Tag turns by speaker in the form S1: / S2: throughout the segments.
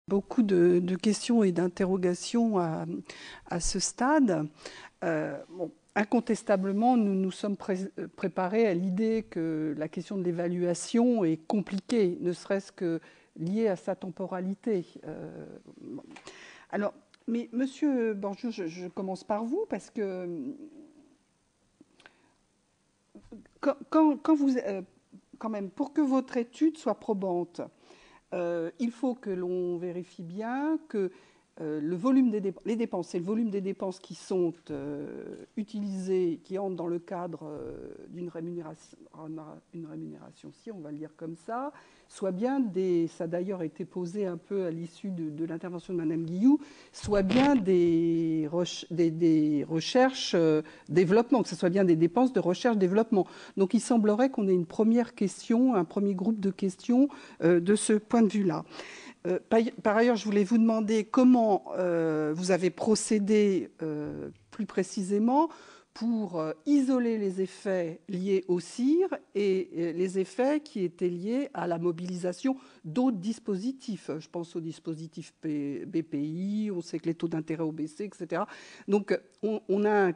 S1: Beaucoup de questions et d'interrogations à ce stade. Bon, incontestablement, nous nous sommes préparés à l'idée que la question de l'évaluation est compliquée, ne serait-ce que liée à sa temporalité. Bon. Alors, mais Monsieur Borgio, je commence par vous parce que quand vous, quand même, pour que votre étude soit probante, il faut que l'on vérifie bien que le volume des dépenses, les dépenses, c'est le volume des dépenses qui sont utilisées, qui entrent dans le cadre d'une rémunération, si on va le dire comme ça, soit bien des, ça a d'ailleurs été posé un peu à l'issue de l'intervention de Madame Guilloux, soit bien des recherches développement, que ce soit bien des dépenses de recherche-développement. Donc il semblerait qu'on ait une première question, un premier groupe de questions de ce point de vue-là. Par ailleurs, je voulais vous demander comment vous avez procédé plus précisément pour isoler les effets liés au CIR et les effets qui étaient liés à la mobilisation d'autres dispositifs. Je pense au dispositif BPI, on sait que les taux d'intérêt ont baissé, etc. Donc, on a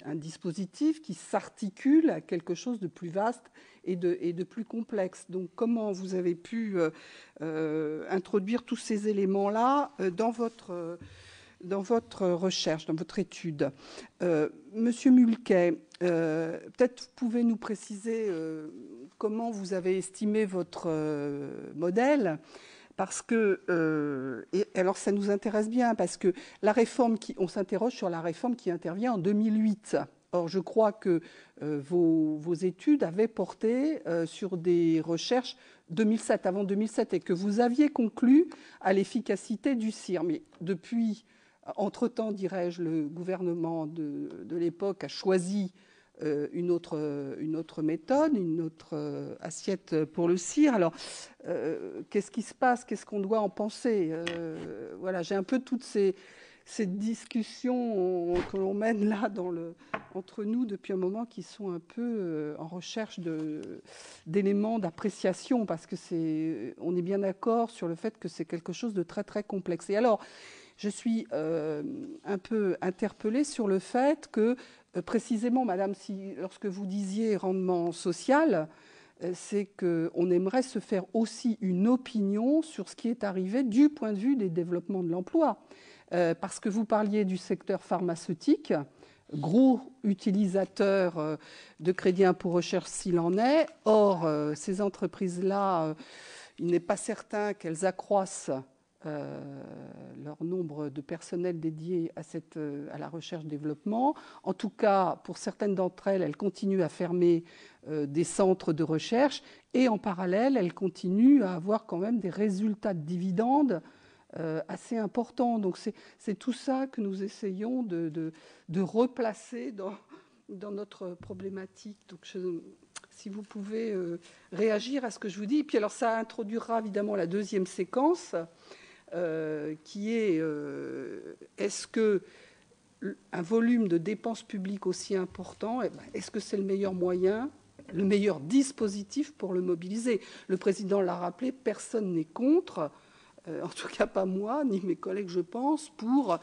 S1: un dispositif qui s'articule à quelque chose de plus vaste et de plus complexe. Donc, comment vous avez pu introduire tous ces éléments-là dans votre recherche, dans votre étude? Monsieur Mulquet, peut-être pouvez nous préciser comment vous avez estimé votre modèle, parce que, et alors ça nous intéresse bien, parce que la réforme, on s'interroge sur la réforme qui intervient en 2008. Or, je crois que vos études avaient porté sur des recherches 2007, avant 2007, et que vous aviez conclu à l'efficacité du CIR. Mais depuis, entre-temps, dirais-je, le gouvernement de l'époque a choisi une autre méthode, une autre assiette pour le CIR. Alors, qu'est-ce qui se passe? Qu'est-ce qu'on doit en penser? Voilà, j'ai un peu toutes ces discussions que l'on mène là entre nous depuis un moment, qui sont un peu en recherche d'éléments d'appréciation, parce que on est bien d'accord sur le fait que c'est quelque chose de très très complexe. Et alors, je suis un peu interpellée sur le fait que, précisément, Madame, lorsque vous disiez rendement social, c'est qu'on aimerait se faire aussi une opinion sur ce qui est arrivé du point de vue des développements de l'emploi. Parce que vous parliez du secteur pharmaceutique, gros utilisateur de crédit impôt recherche s'il en est. Or, ces entreprises-là, il n'est pas certain qu'elles accroissent leur nombre de personnel dédié à la recherche-développement. En tout cas, pour certaines d'entre elles, elles continuent à fermer des centres de recherche, et en parallèle, elles continuent à avoir quand même des résultats de dividendes assez importants. Donc c'est tout ça que nous essayons de replacer dans notre problématique. Donc si vous pouvez réagir à ce que je vous dis. Et puis alors ça introduira évidemment la deuxième séquence, qui est est-ce que un volume de dépenses publiques aussi important, est-ce que c'est le meilleur moyen, le meilleur dispositif pour le mobiliser? Le président l'a rappelé, personne n'est contre, en tout cas pas moi, ni mes collègues, je pense, pour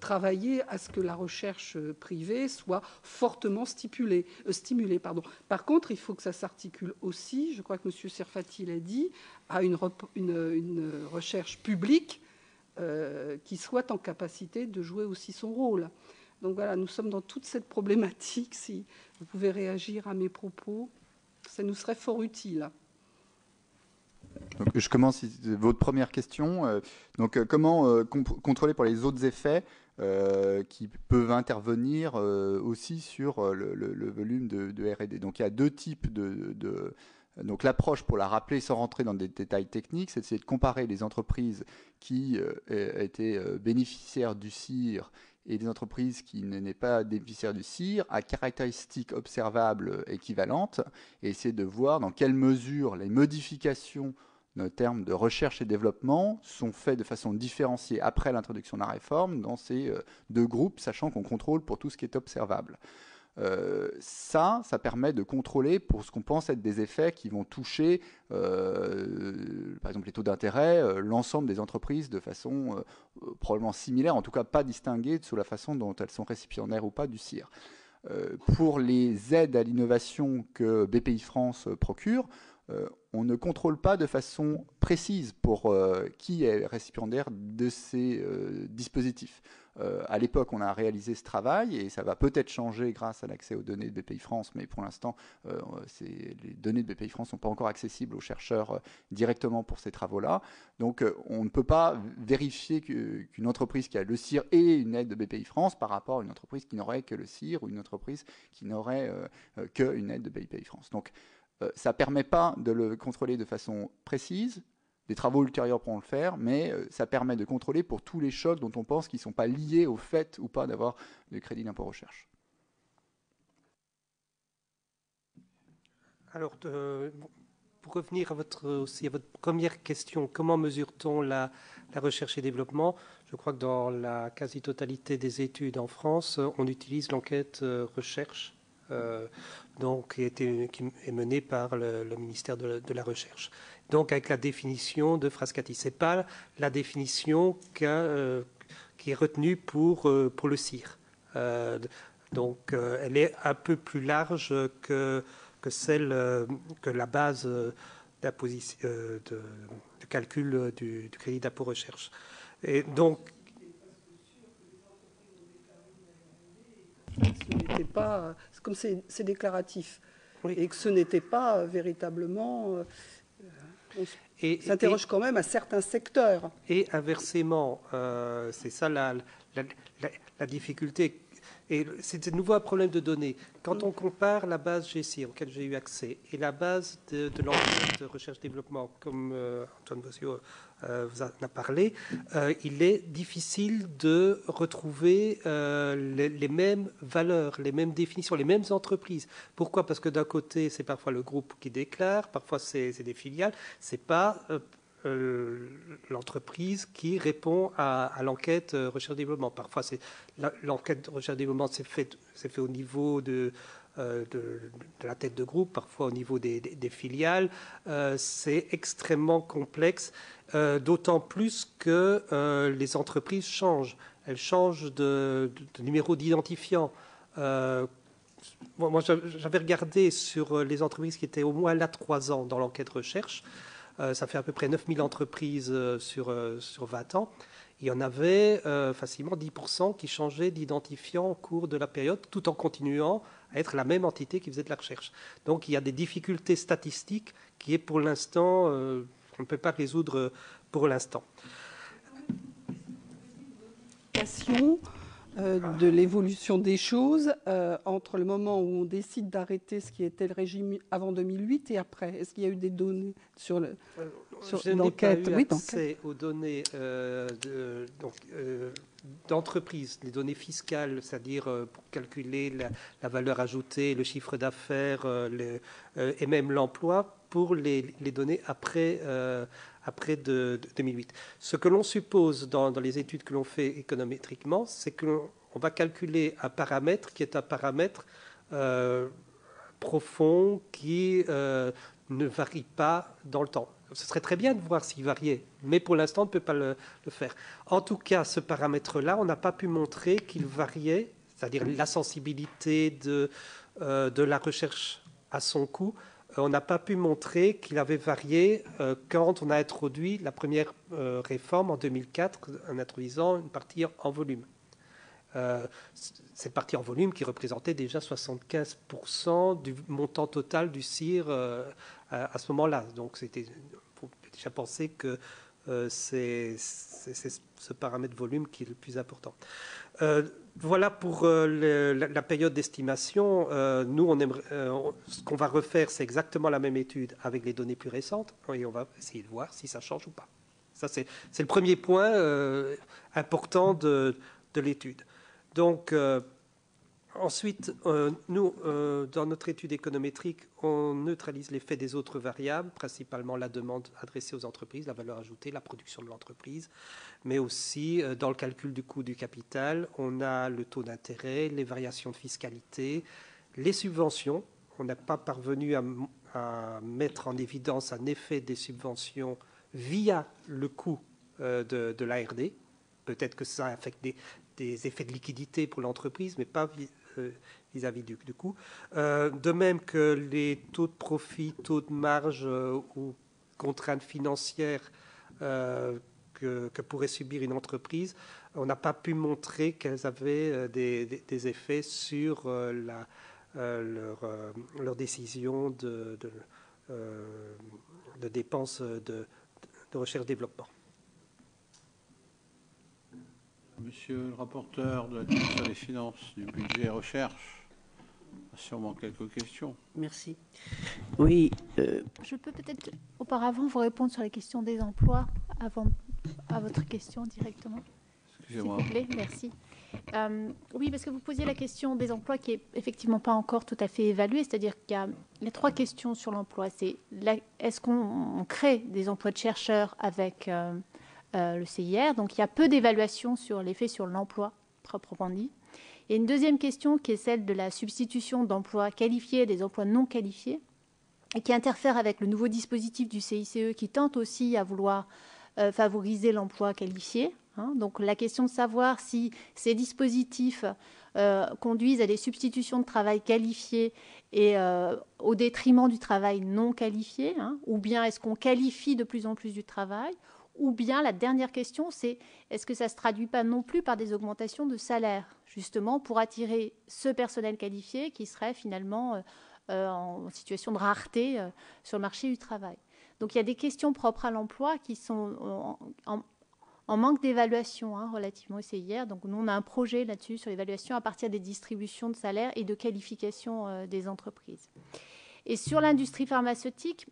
S1: travailler à ce que la recherche privée soit fortement stimulée. Par contre, il faut que ça s'articule aussi, je crois que M. Serfati l'a dit, à une recherche publique qui soit en capacité de jouer aussi son rôle. Donc voilà, nous sommes dans toute cette problématique. Si vous pouvez réagir à mes propos, ça nous serait fort utile.
S2: Donc, je commence votre première question. Comment contrôler pour les autres effets qui peuvent intervenir aussi sur le volume de R&D. Donc il y a deux types donc l'approche, pour la rappeler sans rentrer dans des détails techniques, c'est d'essayer de comparer les entreprises qui étaient bénéficiaires du CIR et des entreprises qui n'étaient pas bénéficiaires du CIR à caractéristiques observables équivalentes, et essayer de voir dans quelle mesure les modifications en termes de recherche et développement sont faits de façon différenciée après l'introduction de la réforme dans ces deux groupes, sachant qu'on contrôle pour tout ce qui est observable. Ça permet de contrôler pour ce qu'on pense être des effets qui vont toucher, par exemple, les taux d'intérêt, l'ensemble des entreprises de façon probablement similaire, en tout cas pas distinguée sous la façon dont elles sont récipiendaires ou pas du CIR. Pour les aides à l'innovation que BPI-France procure, on ne contrôle pas de façon précise pour qui est récipiendaire de ces dispositifs. À l'époque, on a réalisé ce travail et ça va peut-être changer grâce à l'accès aux données de BPI-France, mais pour l'instant, les données de BPI-France ne sont pas encore accessibles aux chercheurs directement pour ces travaux-là. Donc, on ne peut pas vérifier qu'une entreprise qui a le CIR ait une aide de BPI-France par rapport à une entreprise qui n'aurait que le CIR ou une entreprise qui n'aurait qu'une aide de BPI-France. Donc, ça ne permet pas de le contrôler de façon précise. Des travaux ultérieurs pourront le faire, mais ça permet de contrôler pour tous les chocs dont on pense qu'ils ne sont pas liés au fait ou pas d'avoir le crédit d'impôt recherche.
S3: Alors, pour revenir à votre première question, comment mesure-t-on la recherche et développement? Je crois que dans la quasi-totalité des études en France, on utilise l'enquête recherche, donc, qui est menée par le ministère de la Recherche. Donc, avec la définition de Frascati. Ce n'est pas la définition qui est retenue pour le CIR. Donc, elle est un peu plus large que la base de calcul du crédit d'impôt recherche. Et donc,
S1: ce n'était pas, comme c'est déclaratif, oui, et que ce n'était pas véritablement. On s'interroge quand même à certains secteurs.
S3: Et inversement, c'est ça la difficulté. Et c'est de nouveau un problème de données. Quand on compare la base GCIR auquel j'ai eu accès et la base de l'enquête de recherche-développement, comme Antoine Bossio vous en a parlé, il est difficile de retrouver les mêmes valeurs, les mêmes définitions, les mêmes entreprises. Pourquoi? Parce que d'un côté, c'est parfois le groupe qui déclare, parfois c'est des filiales, c'est pas l'entreprise qui répond à l'enquête recherche-développement. Parfois, l'enquête recherche-développement s'est fait au niveau de la tête de groupe, parfois au niveau des filiales. C'est extrêmement complexe, d'autant plus que les entreprises changent. Elles changent de numéro d'identifiant. Moi, j'avais regardé sur les entreprises qui étaient au moins là 3 ans dans l'enquête recherche. Ça fait à peu près 9000 entreprises sur 20 ans. Il y en avait facilement 10% qui changeaient d'identifiant au cours de la période, tout en continuant à être la même entité qui faisait de la recherche. Donc il y a des difficultés statistiques qui est pour l'instant, on ne peut pas résoudre pour l'instant.
S1: De l'évolution des choses entre le moment où on décide d'arrêter ce qui était le régime avant 2008 et après. Est-ce qu'il y a eu des données sur
S3: l'enquête? Oui, accès aux données d'entreprise, les données fiscales, c'est-à-dire pour calculer la valeur ajoutée, le chiffre d'affaires et même l'emploi pour les données après 2008. Ce que l'on suppose dans les études que l'on fait économétriquement, c'est qu'on va calculer un paramètre qui est un paramètre profond qui ne varie pas dans le temps. Ce serait très bien de voir s'il variait, mais pour l'instant, on ne peut pas le faire. En tout cas, ce paramètre-là, on n'a pas pu montrer qu'il variait, c'est-à-dire la sensibilité de la recherche à son coût. On n'a pas pu montrer qu'il avait varié quand on a introduit la première réforme en 2004, en introduisant une partie en volume. Cette partie en volume qui représentait déjà 75% du montant total du CIR à ce moment-là. Donc, il faut déjà penser que c'est ce paramètre volume qui est le plus important. Voilà pour la période d'estimation. Nous, ce qu'on va refaire, c'est exactement la même étude avec les données plus récentes et on va essayer de voir si ça change ou pas. Ça, c'est le premier point important de l'étude. Donc, Ensuite, nous, dans notre étude économétrique, on neutralise l'effet des autres variables, principalement la demande adressée aux entreprises, la valeur ajoutée, la production de l'entreprise, mais aussi dans le calcul du coût du capital, on a le taux d'intérêt, les variations de fiscalité, les subventions. On n'a pas parvenu à mettre en évidence un effet des subventions via le coût de l'ARD. Peut-être que ça affecte des effets de liquidité pour l'entreprise, mais pas vis-à-vis du coût. De même que les taux de profit, taux de marge ou contraintes financières que pourrait subir une entreprise, on n'a pas pu montrer qu'elles avaient des effets sur leur décision de dépenses de recherche-développement.
S4: Monsieur le rapporteur de la Commission des finances du budget recherche a sûrement quelques questions.
S5: Merci. Oui, je peux peut-être auparavant vous répondre sur la question des emplois avant à votre question directement.
S4: Excusez-moi.
S5: S'il vous plaît, merci. Oui, parce que vous posiez la question des emplois qui est effectivement pas encore tout à fait évaluée, c'est-à-dire qu'il y a trois questions sur l'emploi. C'est est-ce qu'on crée des emplois de chercheurs avec le CIR? Donc il y a peu d'évaluation sur l'effet sur l'emploi proprement dit. Et une deuxième question qui est celle de la substitution d'emplois qualifiés à des emplois non qualifiés et qui interfère avec le nouveau dispositif du CICE qui tente aussi à vouloir favoriser l'emploi qualifié. Donc la question de savoir si ces dispositifs conduisent à des substitutions de travail qualifié et au détriment du travail non qualifié, ou bien est-ce qu'on qualifie de plus en plus du travail, ou bien la dernière question, c'est est-ce que ça ne se traduit pas non plus par des augmentations de salaire, justement pour attirer ce personnel qualifié qui serait finalement en situation de rareté sur le marché du travail. Donc il y a des questions propres à l'emploi qui sont en manque d'évaluation relativement au CIR. Donc nous, on a un projet là-dessus sur l'évaluation à partir des distributions de salaires et de qualification des entreprises. Et sur l'industrie pharmaceutique,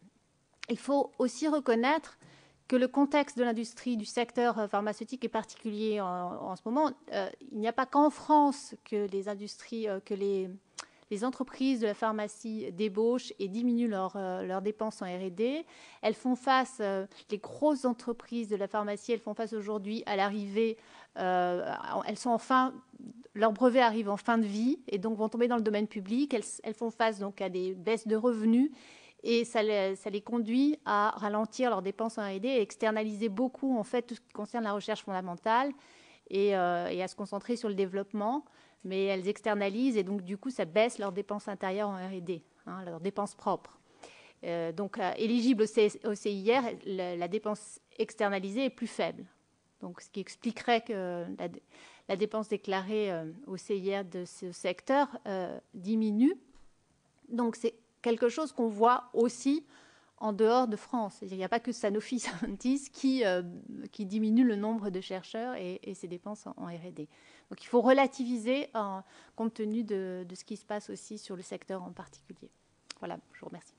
S5: il faut aussi reconnaître que le contexte de l'industrie, du secteur pharmaceutique est particulier en ce moment. Il n'y a pas qu'en France que les industries, que les entreprises de la pharmacie débauchent et diminuent leurs dépenses en R&D. Elles font face, les grosses entreprises de la pharmacie, elles font face aujourd'hui à l'arrivée, elles sont leurs brevets arrivent en fin de vie et donc vont tomber dans le domaine public. Elles font face donc à des baisses de revenus et ça les conduit à ralentir leurs dépenses en R&D et externaliser beaucoup en fait tout ce qui concerne la recherche fondamentale et à se concentrer sur le développement. Mais elles externalisent et donc du coup ça baisse leurs dépenses intérieures en R&D, leurs dépenses propres. Donc éligible au CIR, la dépense externalisée est plus faible. Donc ce qui expliquerait que la dépense déclarée au CIR de ce secteur diminue. Donc c'est quelque chose qu'on voit aussi en dehors de France. Il n'y a pas que Sanofi Aventis qui diminue le nombre de chercheurs et ses dépenses en R&D. Donc il faut relativiser compte tenu de ce qui se passe aussi sur le secteur en particulier. Voilà, je vous remercie.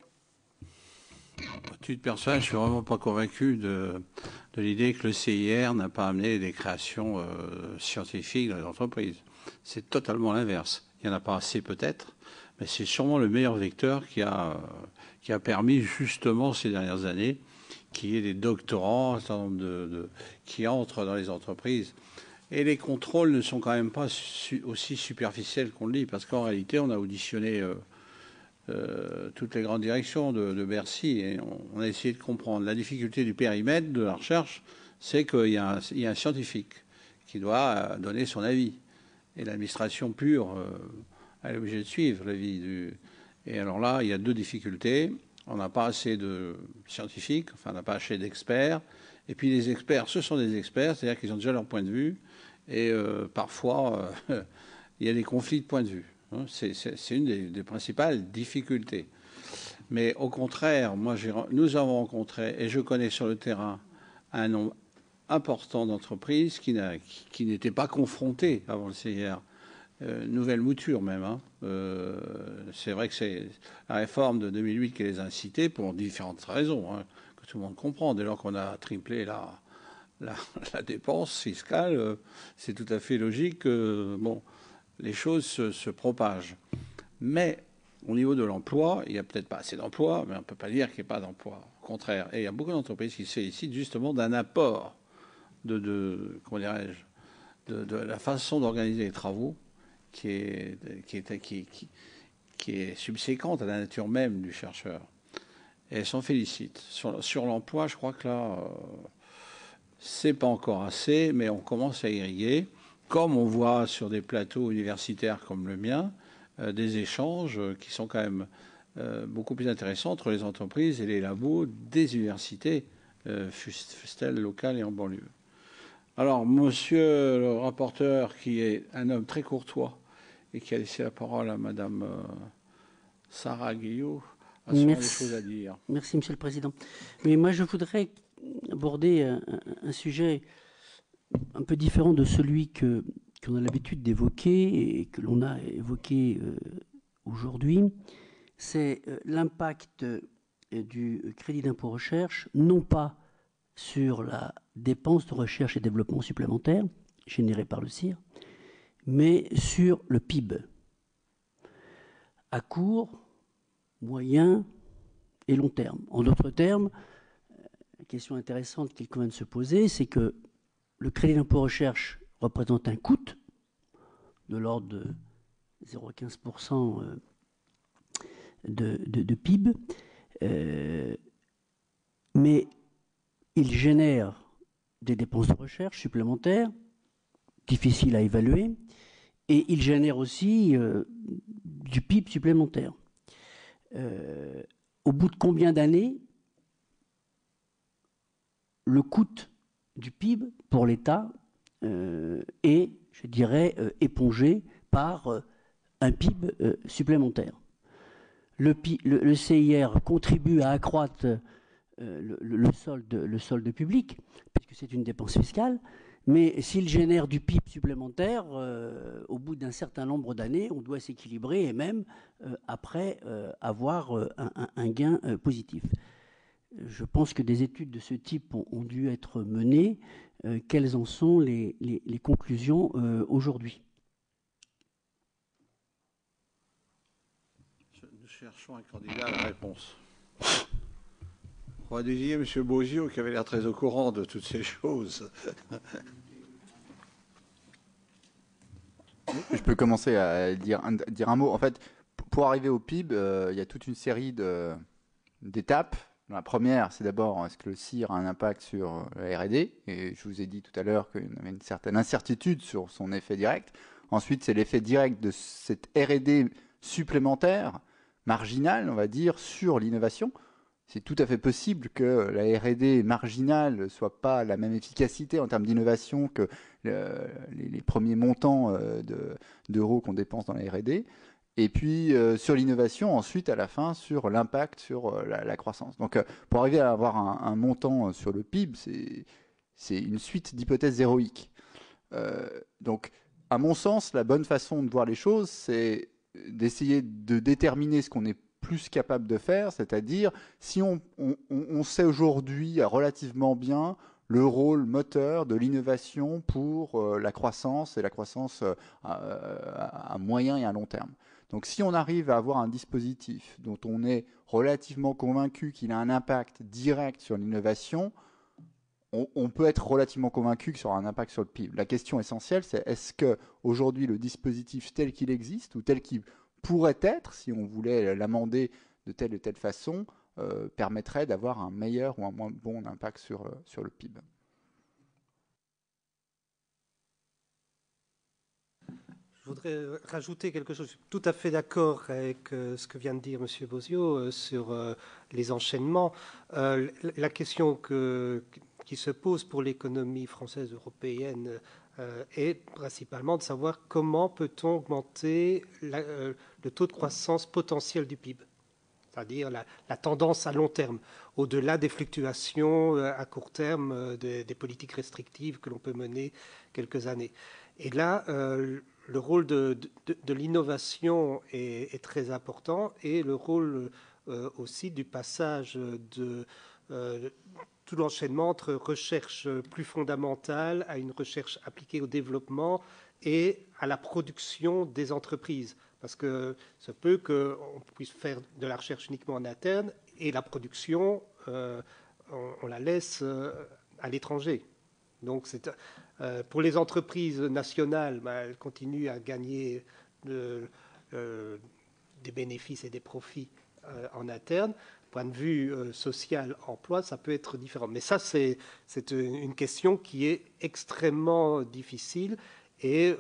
S4: À titre personnel, je ne suis vraiment pas convaincu de l'idée que le CIR n'a pas amené des créations scientifiques dans les entreprises. C'est totalement l'inverse. Il n'y en a pas assez peut-être, mais c'est sûrement le meilleur vecteur qui a permis justement ces dernières années qu'il y ait des doctorants qui entrent dans les entreprises. Et les contrôles ne sont quand même pas aussi superficiels qu'on le dit, parce qu'en réalité, on a auditionné toutes les grandes directions de Bercy et on a essayé de comprendre. La difficulté du périmètre de la recherche, c'est qu'il y a un scientifique qui doit donner son avis. Et l'administration pure, elle est obligée de suivre l'avis Et alors là, il y a deux difficultés. On n'a pas assez de scientifiques, enfin, on n'a pas assez d'experts. Et puis les experts, ce sont des experts, c'est-à-dire qu'ils ont déjà leur point de vue. Et parfois, il y a des conflits de point de vue. C'est une des principales difficultés. Mais au contraire, nous avons rencontré, et je connais sur le terrain, un nombre important d'entreprises qui n'étaient pas confrontées avant le CIR. Nouvelle mouture même. C'est vrai que c'est la réforme de 2008 qui les a incités pour différentes raisons, que tout le monde comprend. Dès lors qu'on a triplé la dépense fiscale, c'est tout à fait logique. les choses se propagent. Mais au niveau de l'emploi, il n'y a peut-être pas assez d'emplois, mais on ne peut pas dire qu'il n'y a pas d'emploi. Au contraire. Et il y a beaucoup d'entreprises qui se félicitent justement d'un apport comment dirais-je, de la façon d'organiser les travaux qui est subséquente à la nature même du chercheur. Et elles s'en félicitent. Sur l'emploi, je crois que là, c'est pas encore assez, mais on commence à irriguer, comme on voit sur des plateaux universitaires comme le mien, des échanges qui sont quand même beaucoup plus intéressants entre les entreprises et les labos des universités, fussent-elles locales et en banlieue. Alors, monsieur le rapporteur, qui est un homme très courtois et qui a laissé la parole à madame Sarah Guillot, a sûrement des choses à dire.
S6: Merci, monsieur le président. Mais moi, je voudrais aborder un sujet un peu différent de celui qu'on a l'habitude d'évoquer et que l'on a évoqué aujourd'hui. C'est l'impact du crédit d'impôt recherche, non pas sur la dépense de recherche et développement supplémentaire générée par le CIR, mais sur le PIB, à court, moyen et long terme. En d'autres termes, la question intéressante qu'il convient de se poser, c'est que le crédit d'impôt recherche représente un coût de l'ordre de 0,15% de PIB, mais il génère des dépenses de recherche supplémentaires, difficiles à évaluer, et il génère aussi du PIB supplémentaire. Au bout de combien d'années le coût du PIB pour l'État est, je dirais, épongé par un PIB supplémentaire. Le CIR contribue à accroître le solde public, puisque c'est une dépense fiscale, mais s'il génère du PIB supplémentaire, au bout d'un certain nombre d'années, on doit s'équilibrer et même après avoir un gain positif. Je pense que des études de ce type ont dû être menées. Quelles en sont les conclusions aujourd'hui?
S4: Nous cherchons un candidat à la réponse. On va désigner M. Bozio, qui avait l'air très au courant de toutes ces choses.
S2: Je peux commencer à dire un mot. En fait, pour arriver au PIB, il y a toute une série d'étapes. La première, c'est d'abord, est-ce que le CIR a un impact sur la R&D? Et je vous ai dit tout à l'heure qu'il y avait une certaine incertitude sur son effet direct. Ensuite, c'est l'effet direct de cette R&D supplémentaire, marginale, on va dire, sur l'innovation. C'est tout à fait possible que la R&D marginale ne soit pas la même efficacité en termes d'innovation que les premiers montants d'euros qu'on dépense dans la R&D. Et puis sur l'innovation, ensuite, à la fin, sur l'impact sur la croissance. Donc, pour arriver à avoir un montant sur le PIB, c'est une suite d'hypothèses héroïques. Donc, à mon sens, la bonne façon de voir les choses, c'est d'essayer de déterminer ce qu'on est plus capable de faire, c'est-à-dire si on sait aujourd'hui relativement bien le rôle moteur de l'innovation pour la croissance et la croissance à moyen et à long terme. Donc si on arrive à avoir un dispositif dont on est relativement convaincu qu'il a un impact direct sur l'innovation, on peut être relativement convaincu qu'il aura un impact sur le PIB. La question essentielle, c'est est-ce qu'aujourd'hui le dispositif tel qu'il existe ou tel qu'il pourrait être, si on voulait l'amender de telle ou telle façon, permettrait d'avoir un meilleur ou un moins bon impact sur le PIB.
S3: Je voudrais rajouter quelque chose. Je suis tout à fait d'accord avec ce que vient de dire M. Bozio sur les enchaînements. La question qui se pose pour l'économie française européenne est principalement de savoir comment peut-on augmenter le taux de croissance potentiel du PIB, c'est-à-dire la tendance à long terme, au-delà des fluctuations à court terme des politiques restrictives que l'on peut mener quelques années. Et là, le rôle de l'innovation est très important et le rôle aussi du passage tout l'enchaînement entre recherche plus fondamentale à une recherche appliquée au développement et à la production des entreprises. Parce que ça peut qu'on puisse faire de la recherche uniquement en interne et la production, on la laisse à l'étranger. Donc, pour les entreprises nationales, elles continuent à gagner des bénéfices et des profits en interne. Point de vue social, emploi, ça peut être différent. Mais ça, c'est une question qui est extrêmement difficile. Et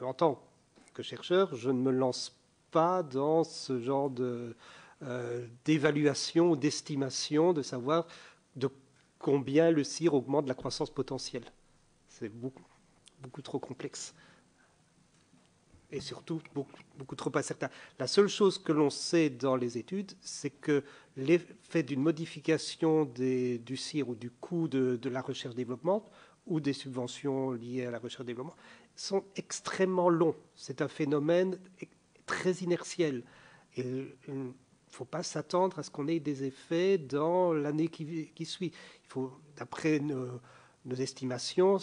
S3: en tant que chercheur, je ne me lance pas dans ce genre d'évaluation, d'estimation, de savoir de combien le CIR augmente la croissance potentielle. C'est beaucoup trop complexe. Et surtout, beaucoup trop incertain. La seule chose que l'on sait dans les études, c'est que l'effet d'une modification du CIR ou du coût de la recherche-développement ou des subventions liées à la recherche-développement sont extrêmement longs. C'est un phénomène très inertiel. Et il ne faut pas s'attendre à ce qu'on ait des effets dans l'année qui suit. D'après nos estimations,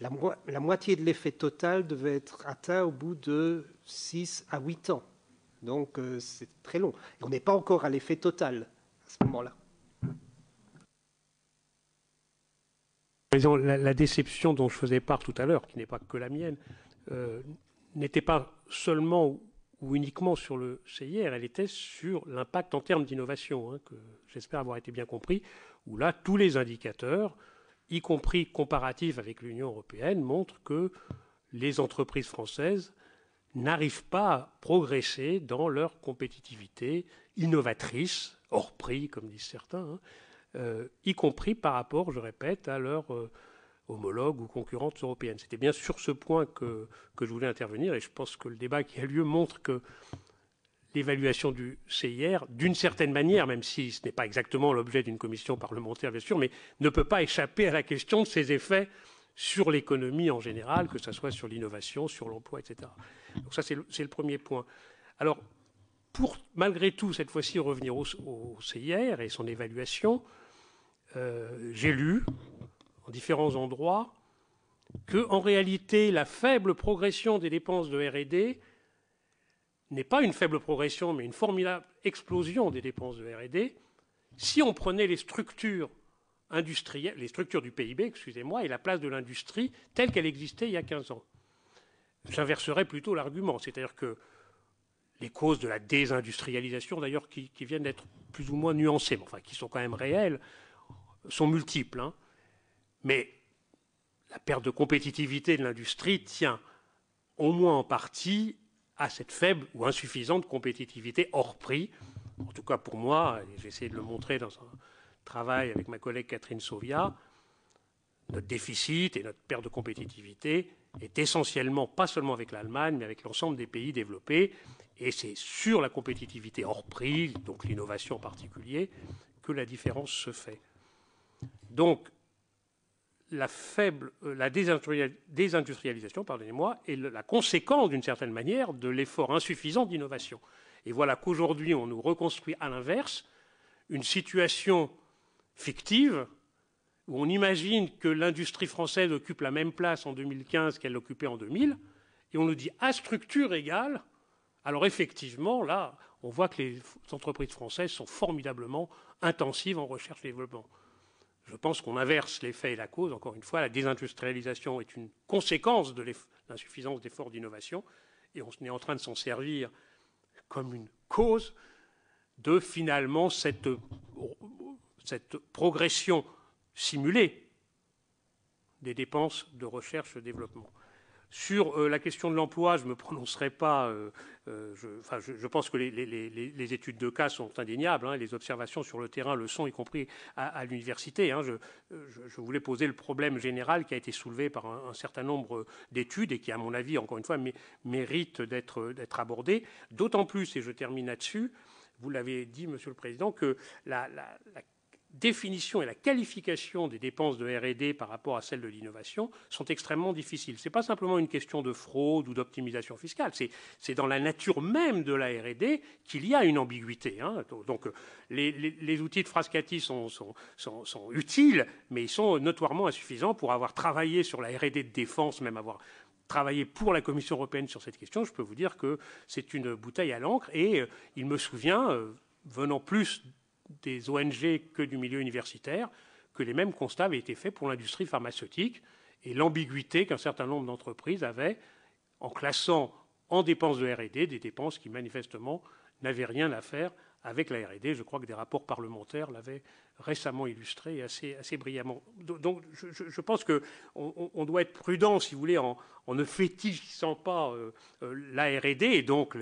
S3: la moitié de l'effet total devait être atteint au bout de 6 à 8 ans. Donc c'est très long. Et on n'est pas encore à l'effet total à ce moment-là.
S7: La déception dont je faisais part tout à l'heure, qui n'est pas que la mienne, n'était pas seulement ou uniquement sur le CIR, elle était sur l'impact en termes d'innovation, que j'espère avoir été bien compris, où là, tous les indicateurs, y compris comparatifs avec l'Union européenne, montrent que les entreprises françaises n'arrivent pas à progresser dans leur compétitivité innovatrice, hors prix, comme disent certains, y compris par rapport, je répète, à leurs homologues ou concurrentes européennes. C'était bien sur ce point que je voulais intervenir, et je pense que le débat qui a lieu montre que l'évaluation du CIR, d'une certaine manière, même si ce n'est pas exactement l'objet d'une commission parlementaire, bien sûr, mais ne peut pas échapper à la question de ses effets sur l'économie en général, que ce soit sur l'innovation, sur l'emploi, etc. Donc ça, c'est le premier point. Alors, pour malgré tout, cette fois-ci, revenir au CIR et son évaluation, j'ai lu en différents endroits qu'en réalité, la faible progression des dépenses de R&D n'est pas une faible progression, mais une formidable explosion des dépenses de R&D si on prenait les structures industrielles, les structures du PIB, excusez-moi, et la place de l'industrie telle qu'elle existait il y a 15 ans. J'inverserais plutôt l'argument, c'est-à-dire que les causes de la désindustrialisation, d'ailleurs, qui viennent d'être plus ou moins nuancées, mais enfin qui sont quand même réelles, sont multiples. Mais la perte de compétitivité de l'industrie tient au moins en partie à cette faible ou insuffisante compétitivité hors prix. En tout cas pour moi, et j'ai essayé de le montrer dans un travail avec ma collègue Catherine Sauvia, notre déficit et notre perte de compétitivité est essentiellement, pas seulement avec l'Allemagne, mais avec l'ensemble des pays développés. Et c'est sur la compétitivité hors prix, donc l'innovation en particulier, que la différence se fait. Donc, la désindustrialisation, pardonnez-moi, est la conséquence, d'une certaine manière, de l'effort insuffisant d'innovation. Et voilà qu'aujourd'hui, on nous reconstruit à l'inverse une situation fictive où on imagine que l'industrie française occupe la même place en 2015 qu'elle l'occupait en 2000, et on nous dit à structure égale. Alors effectivement, là, on voit que les entreprises françaises sont formidablement intensives en recherche et développement. Je pense qu'on inverse l'effet et la cause. Encore une fois, la désindustrialisation est une conséquence de l'insuffisance d'efforts d'innovation, et on est en train de s'en servir comme une cause de finalement cette progression simulée des dépenses de recherche et développement. Sur la question de l'emploi, je ne me prononcerai pas. Je pense que les études de cas sont indéniables. Les observations sur le terrain le sont, y compris à l'université. Je voulais poser le problème général qui a été soulevé par un certain nombre d'études et qui, à mon avis, encore une fois, mérite d'être abordé. D'autant plus, et je termine là-dessus, vous l'avez dit, Monsieur le Président, que définition et la qualification des dépenses de R&D par rapport à celles de l'innovation sont extrêmement difficiles. Ce n'est pas simplement une question de fraude ou d'optimisation fiscale, c'est dans la nature même de la R&D qu'il y a une ambiguïté. Hein. Donc les outils de Frascati sont utiles, mais ils sont notoirement insuffisants. Pour avoir travaillé sur la R&D de défense, même avoir travaillé pour la Commission européenne sur cette question, je peux vous dire que c'est une bouteille à l'encre. Et il me souvient, venant plus des ONG que du milieu universitaire, que les mêmes constats avaient été faits pour l'industrie pharmaceutique et l'ambiguïté qu'un certain nombre d'entreprises avaient en classant en dépenses de R&D des dépenses qui manifestement n'avaient rien à faire avec la R&D. Je crois que des rapports parlementaires l'avaient récemment illustré assez brillamment. Donc je pense qu'on doit être prudent, si vous voulez, en ne fétichisant pas la R&D et donc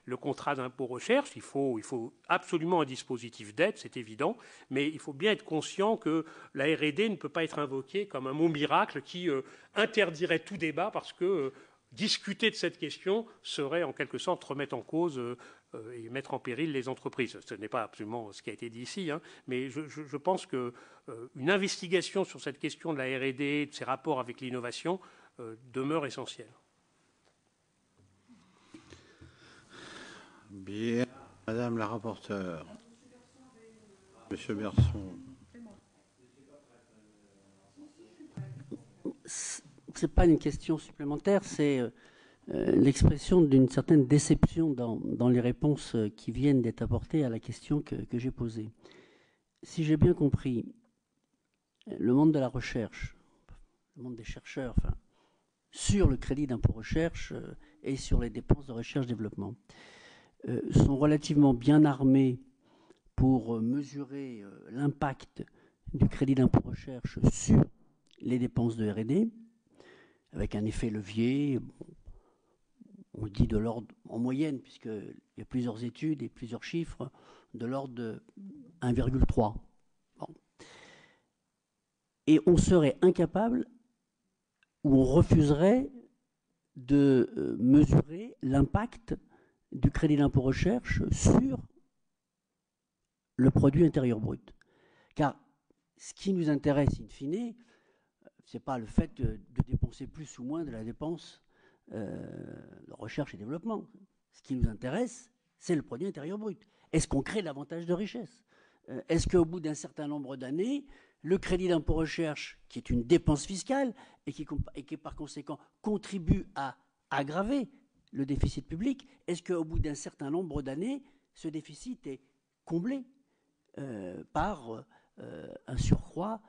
S7: le contrat d'impôt recherche. Il faut absolument un dispositif d'aide, c'est évident, mais il faut bien être conscient que la R&D ne peut pas être invoquée comme un mot miracle qui interdirait tout débat parce que discuter de cette question serait en quelque sorte remettre en cause et mettre en péril les entreprises. Ce n'est pas absolument ce qui a été dit ici, hein, mais je pense qu'une investigation sur cette question de la R&D, de ses rapports avec l'innovation, demeure essentielle.
S4: Bien, Madame la rapporteure. Monsieur Berson.
S6: Ce n'est pas une question supplémentaire, c'est l'expression d'une certaine déception dans les réponses qui viennent d'être apportées à la question que j'ai posée. Si j'ai bien compris, le monde de la recherche, le monde des chercheurs, enfin, sur le crédit d'impôt recherche et sur les dépenses de recherche-développement, sont relativement bien armés pour mesurer l'impact du crédit d'impôt recherche sur les dépenses de R&D, avec un effet levier, on dit de l'ordre, en moyenne, puisqu'il y a plusieurs études et plusieurs chiffres, de l'ordre de 1,3. Bon. Et on serait incapable, ou on refuserait de mesurer l'impact du crédit d'impôt recherche sur le produit intérieur brut. Car ce qui nous intéresse, in fine, ce n'est pas le fait de dépenser plus ou moins de la dépense de recherche et développement. Ce qui nous intéresse, c'est le produit intérieur brut. Est-ce qu'on crée davantage de richesse? Est-ce qu'au bout d'un certain nombre d'années, le crédit d'impôt recherche, qui est une dépense fiscale et qui par conséquent contribue à aggraver le déficit public, est-ce qu'au bout d'un certain nombre d'années, ce déficit est comblé par un surcroît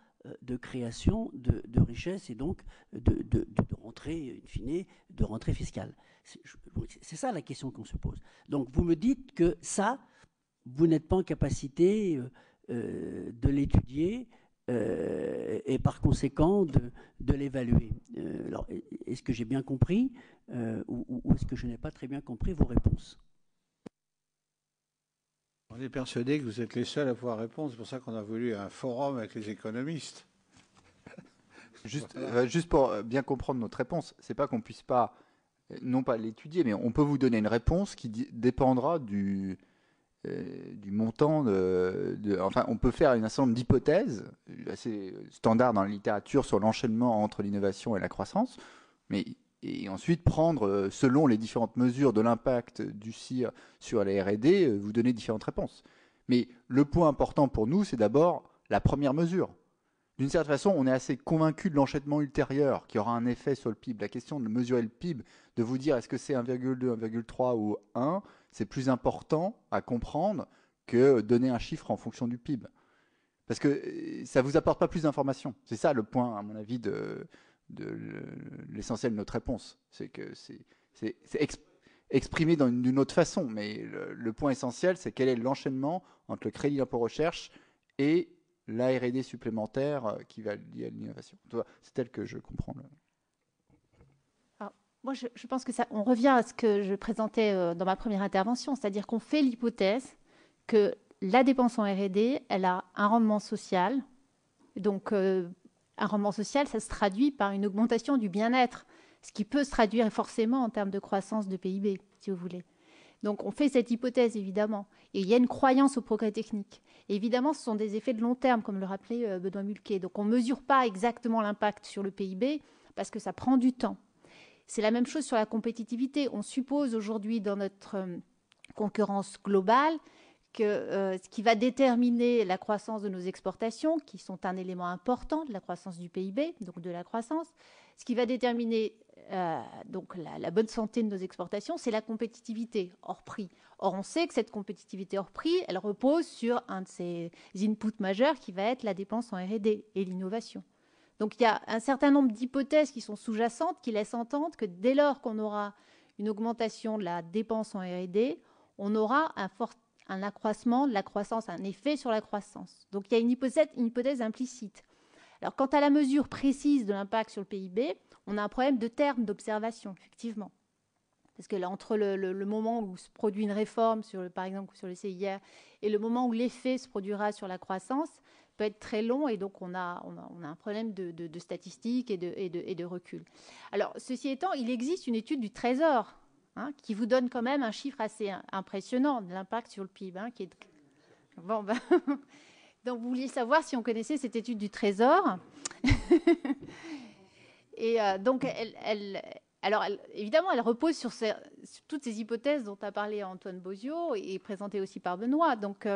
S6: de création de richesse et donc de rentrée, in fine, de rentrée fiscale. C'est ça la question qu'on se pose. Donc vous me dites que ça, vous n'êtes pas en capacité de l'étudier et par conséquent de l'évaluer. Alors, est-ce que j'ai bien compris ou est-ce que je n'ai pas très bien compris vos réponses?
S4: On est persuadé que vous êtes les seuls à pouvoir répondre. C'est pour ça qu'on a voulu un forum avec les économistes.
S2: Juste pour bien comprendre notre réponse, c'est pas qu'on puisse pas, non pas l'étudier, mais on peut vous donner une réponse qui dépendra du montant enfin, on peut faire un certain nombre d'hypothèses assez standards dans la littérature sur l'enchaînement entre l'innovation et la croissance, et ensuite prendre, selon les différentes mesures de l'impact du CIR sur les R&D, vous donner différentes réponses. Mais le point important pour nous, c'est d'abord la première mesure. D'une certaine façon, on est assez convaincu de l'enchaînement ultérieur qui aura un effet sur le PIB. La question de mesurer le PIB, de vous dire est-ce que c'est 1,2, 1,3 ou 1, c'est plus important à comprendre que donner un chiffre en fonction du PIB. Parce que ça ne vous apporte pas plus d'informations. C'est ça le point, à mon avis, de l'essentiel de notre réponse. C'est que c'est exprimé d'une autre façon. Mais le point essentiel, c'est quel est l'enchaînement entre le crédit d'impôt recherche et la R&D supplémentaire qui va lier à l'innovation. C'est tel que je comprends.
S5: Alors, moi, je pense que on revient à ce que je présentais dans ma première intervention, c'est-à-dire qu'on fait l'hypothèse que la dépense en R&D, elle a un rendement social. Donc, un rendement social, ça se traduit par une augmentation du bien-être, ce qui peut se traduire forcément en termes de croissance de PIB, si vous voulez. Donc on fait cette hypothèse, évidemment. Et il y a une croyance au progrès technique. Et évidemment, ce sont des effets de long terme, comme le rappelait Benoît Mulquet. Donc on ne mesure pas exactement l'impact sur le PIB parce que ça prend du temps. C'est la même chose sur la compétitivité. On suppose aujourd'hui dans notre concurrence globale que ce qui va déterminer la croissance de nos exportations, qui sont un élément important de la croissance du PIB, donc de la croissance, ce qui va déterminer donc la bonne santé de nos exportations, c'est la compétitivité hors prix. Or, on sait que cette compétitivité hors prix, elle repose sur un de ces inputs majeurs qui va être la dépense en R&D et l'innovation. Donc, il y a un certain nombre d'hypothèses qui sont sous-jacentes qui laissent entendre que dès lors qu'on aura une augmentation de la dépense en R&D, on aura un accroissement de la croissance, un effet sur la croissance. Donc, il y a une hypothèse implicite. Alors, quant à la mesure précise de l'impact sur le PIB, on a un problème de terme d'observation, effectivement. Parce que là, entre le moment où se produit une réforme, par exemple sur le CIR, et le moment où l'effet se produira sur la croissance, peut être très long, et donc on a un problème de statistiques et de recul. Alors, ceci étant, il existe une étude du Trésor qui vous donne quand même un chiffre assez impressionnant de l'impact sur le PIB. Qui est... Bon, ben... Donc, vous vouliez savoir si on connaissait cette étude du Trésor. Et donc, évidemment, elle repose sur toutes ces hypothèses dont a parlé Antoine Bozio et présentées aussi par Benoît, donc,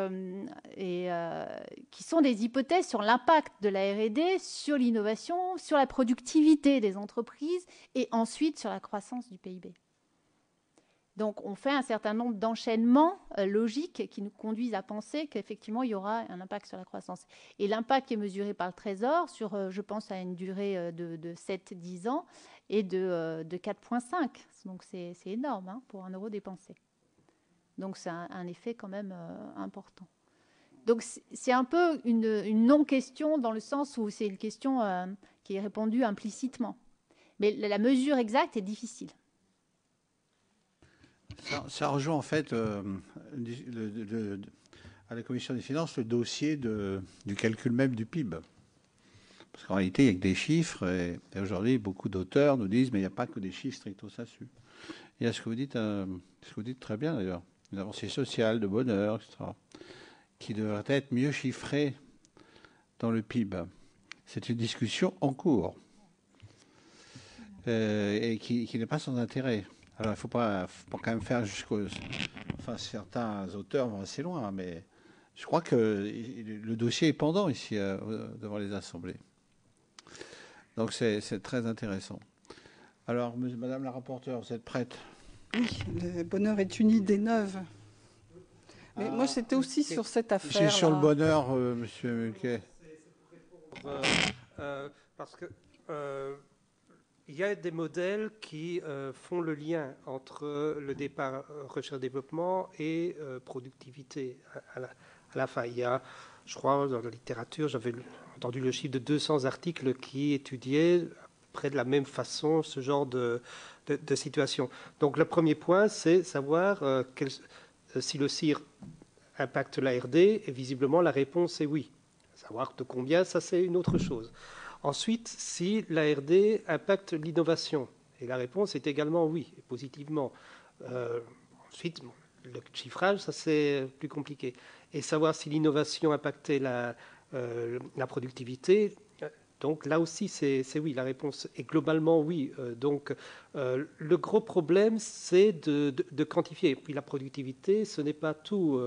S5: qui sont des hypothèses sur l'impact de la R&D, sur l'innovation, sur la productivité des entreprises et ensuite sur la croissance du PIB. Donc, on fait un certain nombre d'enchaînements logiques qui nous conduisent à penser qu'effectivement, il y aura un impact sur la croissance. Et l'impact qui est mesuré par le Trésor sur, je pense, à une durée de 7-10 ans est de 4,5. Donc, c'est énorme pour 1 euro dépensé. Donc, c'est un effet quand même important. Donc, c'est un peu une non-question dans le sens où c'est une question qui est répondue implicitement. Mais la mesure exacte est difficile.
S4: Ça rejoint en fait à la Commission des finances le dossier du calcul même du PIB. Parce qu'en réalité, il n'y a que des chiffres et aujourd'hui, beaucoup d'auteurs nous disent mais il n'y a pas que des chiffres stricto sensu. Il y a ce que vous dites très bien d'ailleurs, une avancée sociale, de bonheur, etc., qui devrait être mieux chiffrée dans le PIB. C'est une discussion en cours et qui n'est pas sans intérêt. Alors, il ne faut pas quand même faire jusqu'au... Enfin, certains auteurs vont assez loin, mais je crois que le dossier est pendant ici devant les assemblées. Donc, c'est très intéressant. Alors, Madame la rapporteure, vous êtes prête?
S1: Oui, le bonheur est une idée neuve. Mais moi, c'était aussi sur cette affaire.
S4: C'est sur le bonheur, Monsieur Mulquet.
S3: Parce que... il y a des modèles qui font le lien entre le départ recherche-développement et productivité à la fin. Il y a, je crois, dans la littérature, j'avais entendu le chiffre de 200 articles qui étudiaient près de la même façon ce genre de situation. Donc le premier point, c'est savoir si le CIR impacte la R&D, et visiblement la réponse est oui. Savoir de combien, ça c'est une autre chose. Ensuite, si la R&D impacte l'innovation, et la réponse est également oui, positivement. Ensuite, le chiffrage, ça c'est plus compliqué. Et savoir si l'innovation impactait la productivité, donc là aussi c'est oui, la réponse est globalement oui. Donc le gros problème, c'est de quantifier. Et puis la productivité, ce n'est pas tout.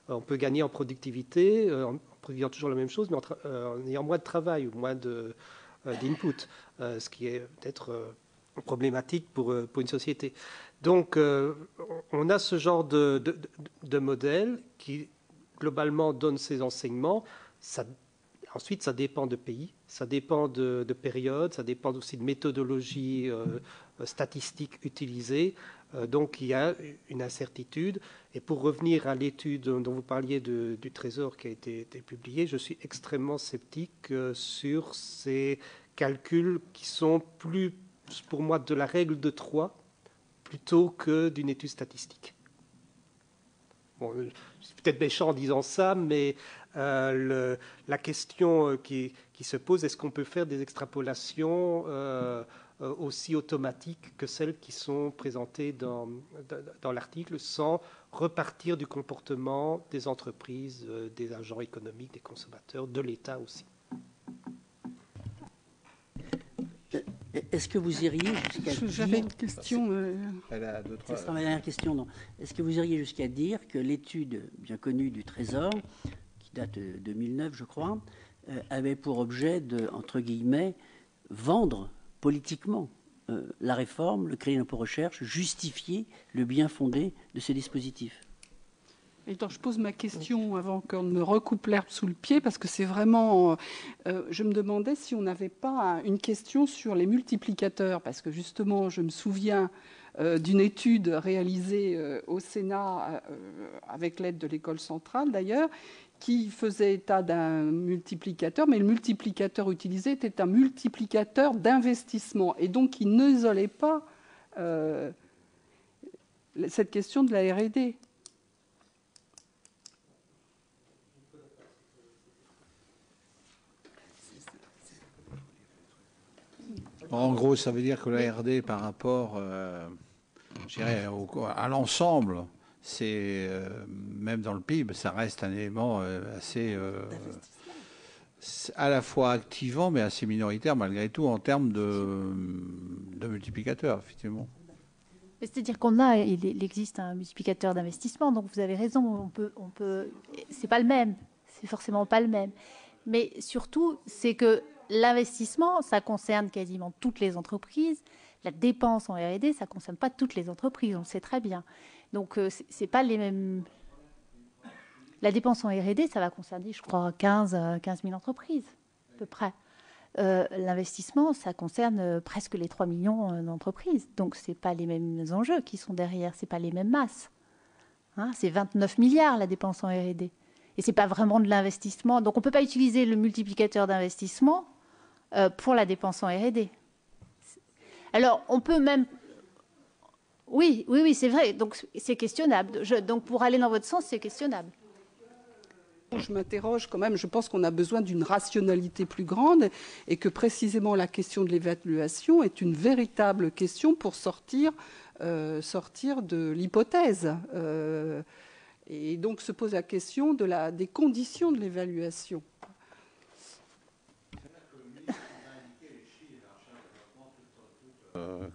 S3: On peut gagner en productivité, en produisant toujours la même chose, mais en ayant moins de travail ou moins d'input, ce qui est peut-être problématique pour une société. Donc, on a ce genre de modèle qui, globalement, donne ses enseignements. Ensuite, ça dépend de pays, ça dépend de périodes, ça dépend aussi de méthodologies statistiques utilisées. Donc, il y a une incertitude. Et pour revenir à l'étude dont vous parliez du Trésor qui a été publiée, je suis extrêmement sceptique sur ces calculs qui sont plus, pour moi, de la règle de 3 plutôt que d'une étude statistique. Bon, c'est peut-être méchant en disant ça, mais La question qui se pose, est-ce qu'on peut faire des extrapolations aussi automatiques que celles qui sont présentées dans l'article, sans repartir du comportement des entreprises, des agents économiques, des consommateurs, de l'État aussi?
S6: Est-ce que vous iriez jusqu'à dire...
S1: J'avais une question.
S2: Elle a deux, trois...
S6: Ce sera ma dernière question. Non. Est-ce que vous iriez jusqu'à dire que l'étude bien connue du Trésor, qui date de 2009, je crois, avait pour objet de, entre guillemets, vendre politiquement la réforme, le crédit d'impôt recherche, justifier le bien fondé de ce dispositif?
S1: Et donc, je pose ma question avant qu'on ne me recoupe l'herbe sous le pied, parce que c'est vraiment... je me demandais si on n'avait pas une question sur les multiplicateurs, parce que justement, je me souviens d'une étude réalisée au Sénat, avec l'aide de l'École centrale d'ailleurs, qui faisait état d'un multiplicateur, mais le multiplicateur utilisé était un multiplicateur d'investissement, et donc il n'isolait pas cette question de la R&D.
S4: En gros, ça veut dire que la R&D, par rapport je dirais, à l'ensemble, c'est même dans le PIB, ça reste un élément assez à la fois activant, mais assez minoritaire malgré tout en termes de multiplicateurs, effectivement.
S5: C'est-à-dire il existe un multiplicateur d'investissement, donc vous avez raison, on peut, c'est pas le même, c'est forcément pas le même. Mais surtout, c'est que l'investissement, ça concerne quasiment toutes les entreprises. La dépense en R&D, ça ne concerne pas toutes les entreprises, on le sait très bien. Donc, c'est pas les mêmes... La dépense en R&D, ça va concerner, je crois, 15 000 entreprises, à peu près. L'investissement, ça concerne presque les 3 millions d'entreprises. Donc, ce n'est pas les mêmes enjeux qui sont derrière, ce n'est pas les mêmes masses. Hein, c'est 29 milliards, la dépense en R&D. Et ce n'est pas vraiment de l'investissement. Donc, on ne peut pas utiliser le multiplicateur d'investissement pour la dépense en R&D. Alors, on peut même... Oui, c'est vrai. Donc, c'est questionnable. Donc, pour aller dans votre sens, c'est questionnable.
S1: Je m'interroge quand même, je pense qu'on a besoin d'une rationalité plus grande et que précisément la question de l'évaluation est une véritable question pour sortir de l'hypothèse. Et donc se pose la question des conditions de l'évaluation.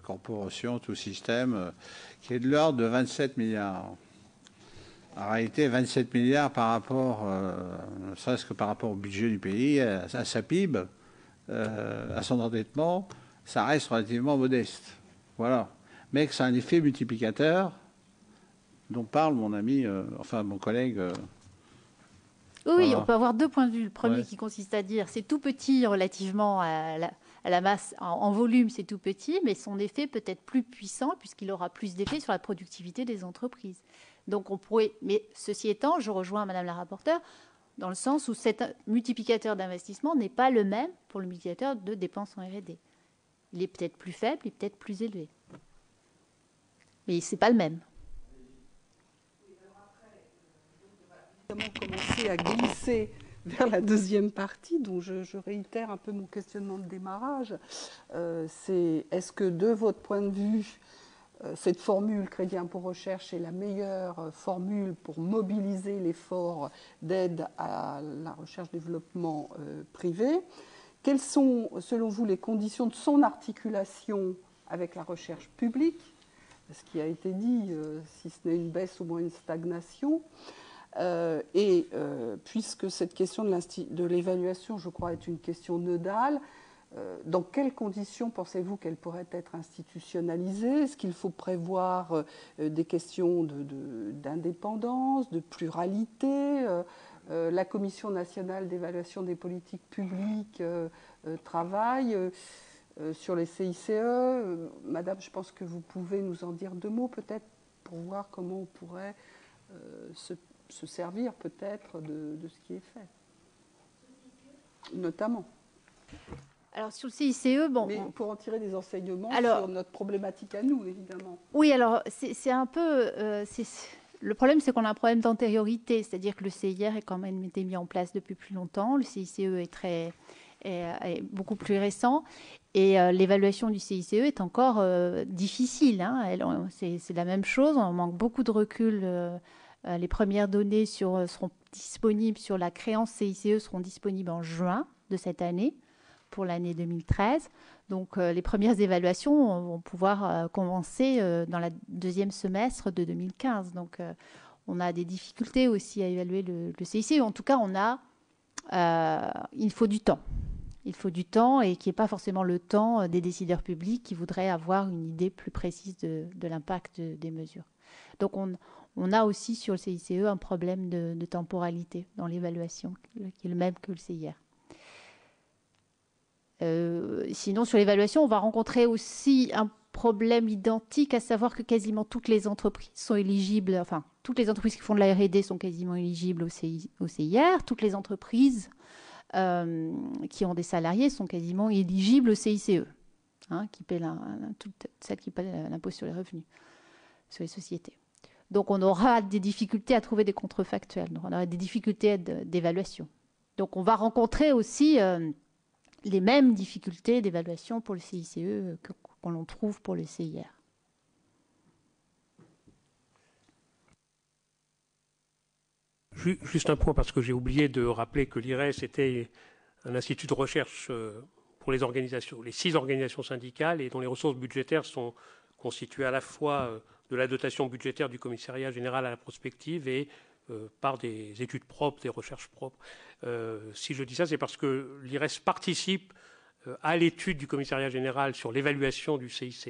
S4: Corporation, tout système, qui est de l'ordre de 27 milliards. En réalité, 27 milliards par rapport, ne serait-ce que par rapport au budget du pays, à sa PIB, à son endettement, ça reste relativement modeste. Voilà. Mais que ça a un effet multiplicateur dont parle mon ami, mon collègue.
S5: Oui, voilà. On peut avoir deux points de vue. Le premier qui consiste à dire c'est tout petit relativement à la masse, en volume, c'est tout petit, mais son effet peut être plus puissant puisqu'il aura plus d'effet sur la productivité des entreprises. Donc on pourrait, mais ceci étant, je rejoins Madame la rapporteure, dans le sens où cet multiplicateur d'investissement n'est pas le même pour le multiplicateur de dépenses en R&D. Il est peut-être plus faible, il est peut-être plus élevé. Mais ce n'est pas le même.
S1: On va commencer à glisser vers la deuxième partie, dont je réitère un peu mon questionnement de démarrage. C'est est-ce que de votre point de vue, cette formule crédit impôt recherche est la meilleure formule pour mobiliser l'effort d'aide à la recherche-développement privée? Quelles sont, selon vous, les conditions de son articulation avec la recherche publique? Ce qui a été dit, si ce n'est une baisse, au moins une stagnation. Puisque cette question de l'évaluation, je crois, est une question nodale, dans quelles conditions pensez-vous qu'elle pourrait être institutionnalisée? Est-ce qu'il faut prévoir des questions d'indépendance, de pluralité? La Commission nationale d'évaluation des politiques publiques travaille sur les CICE. Madame, je pense que vous pouvez nous en dire deux mots peut-être pour voir comment on pourrait se servir peut-être de ce qui est fait, notamment.
S5: Alors sur le CICE, bon...
S1: Mais pour en tirer des enseignements sur notre problématique à nous, évidemment.
S5: Oui, alors c'est un peu... Le problème, c'est qu'on a un problème d'antériorité, c'est-à-dire que le CIR est quand même été mis en place depuis plus longtemps. Le CICE est beaucoup plus récent. Et l'évaluation du CICE est encore difficile. Hein. C'est la même chose. On manque beaucoup de recul. Les premières données seront disponibles sur la créance CICE seront disponibles en juin de cette année, pour l'année 2013. Donc, les premières évaluations vont pouvoir commencer dans le deuxième semestre de 2015. Donc, on a des difficultés aussi à évaluer le CICE. En tout cas, il faut du temps. Il faut du temps et qui n'est pas forcément le temps des décideurs publics qui voudraient avoir une idée plus précise de l'impact des mesures. Donc, on a aussi sur le CICE un problème de temporalité dans l'évaluation, qui est le même que le CIR. Sinon, sur l'évaluation, on va rencontrer aussi un problème identique, à savoir que quasiment toutes les entreprises sont éligibles, enfin, toutes les entreprises qui font de la R&D sont quasiment éligibles au CIR, toutes les entreprises qui ont des salariés sont quasiment éligibles au CICE, hein, qui paient toutes celles qui paient l'impôt sur les revenus, sur les sociétés. Donc, on aura des difficultés à trouver des contrefactuels, donc on aura des difficultés d'évaluation. Donc, on va rencontrer aussi les mêmes difficultés d'évaluation pour le CICE qu'on l'on trouve pour le CIR.
S7: Juste un point, parce que j'ai oublié de rappeler que l'IRES était un institut de recherche pour les organisations, les 6 organisations syndicales, et dont les ressources budgétaires sont constituées à la fois de la dotation budgétaire du Commissariat général à la prospective et par des études propres, des recherches propres. Si je dis ça, c'est parce que l'IRES participe à l'étude du Commissariat général sur l'évaluation du CICE.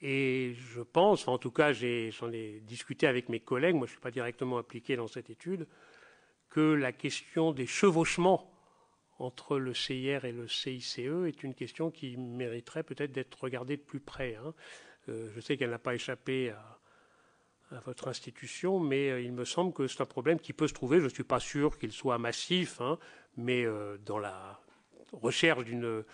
S7: Et je pense, en tout cas, j'en ai discuté avec mes collègues, moi je ne suis pas directement impliqué dans cette étude, que la question des chevauchements entre le CIR et le CICE est une question qui mériterait peut-être d'être regardée de plus près. Hein. Je sais qu'elle n'a pas échappé à votre institution, mais il me semble que c'est un problème qui peut se trouver. Je ne suis pas sûr qu'il soit massif, hein, mais dans la recherche d'une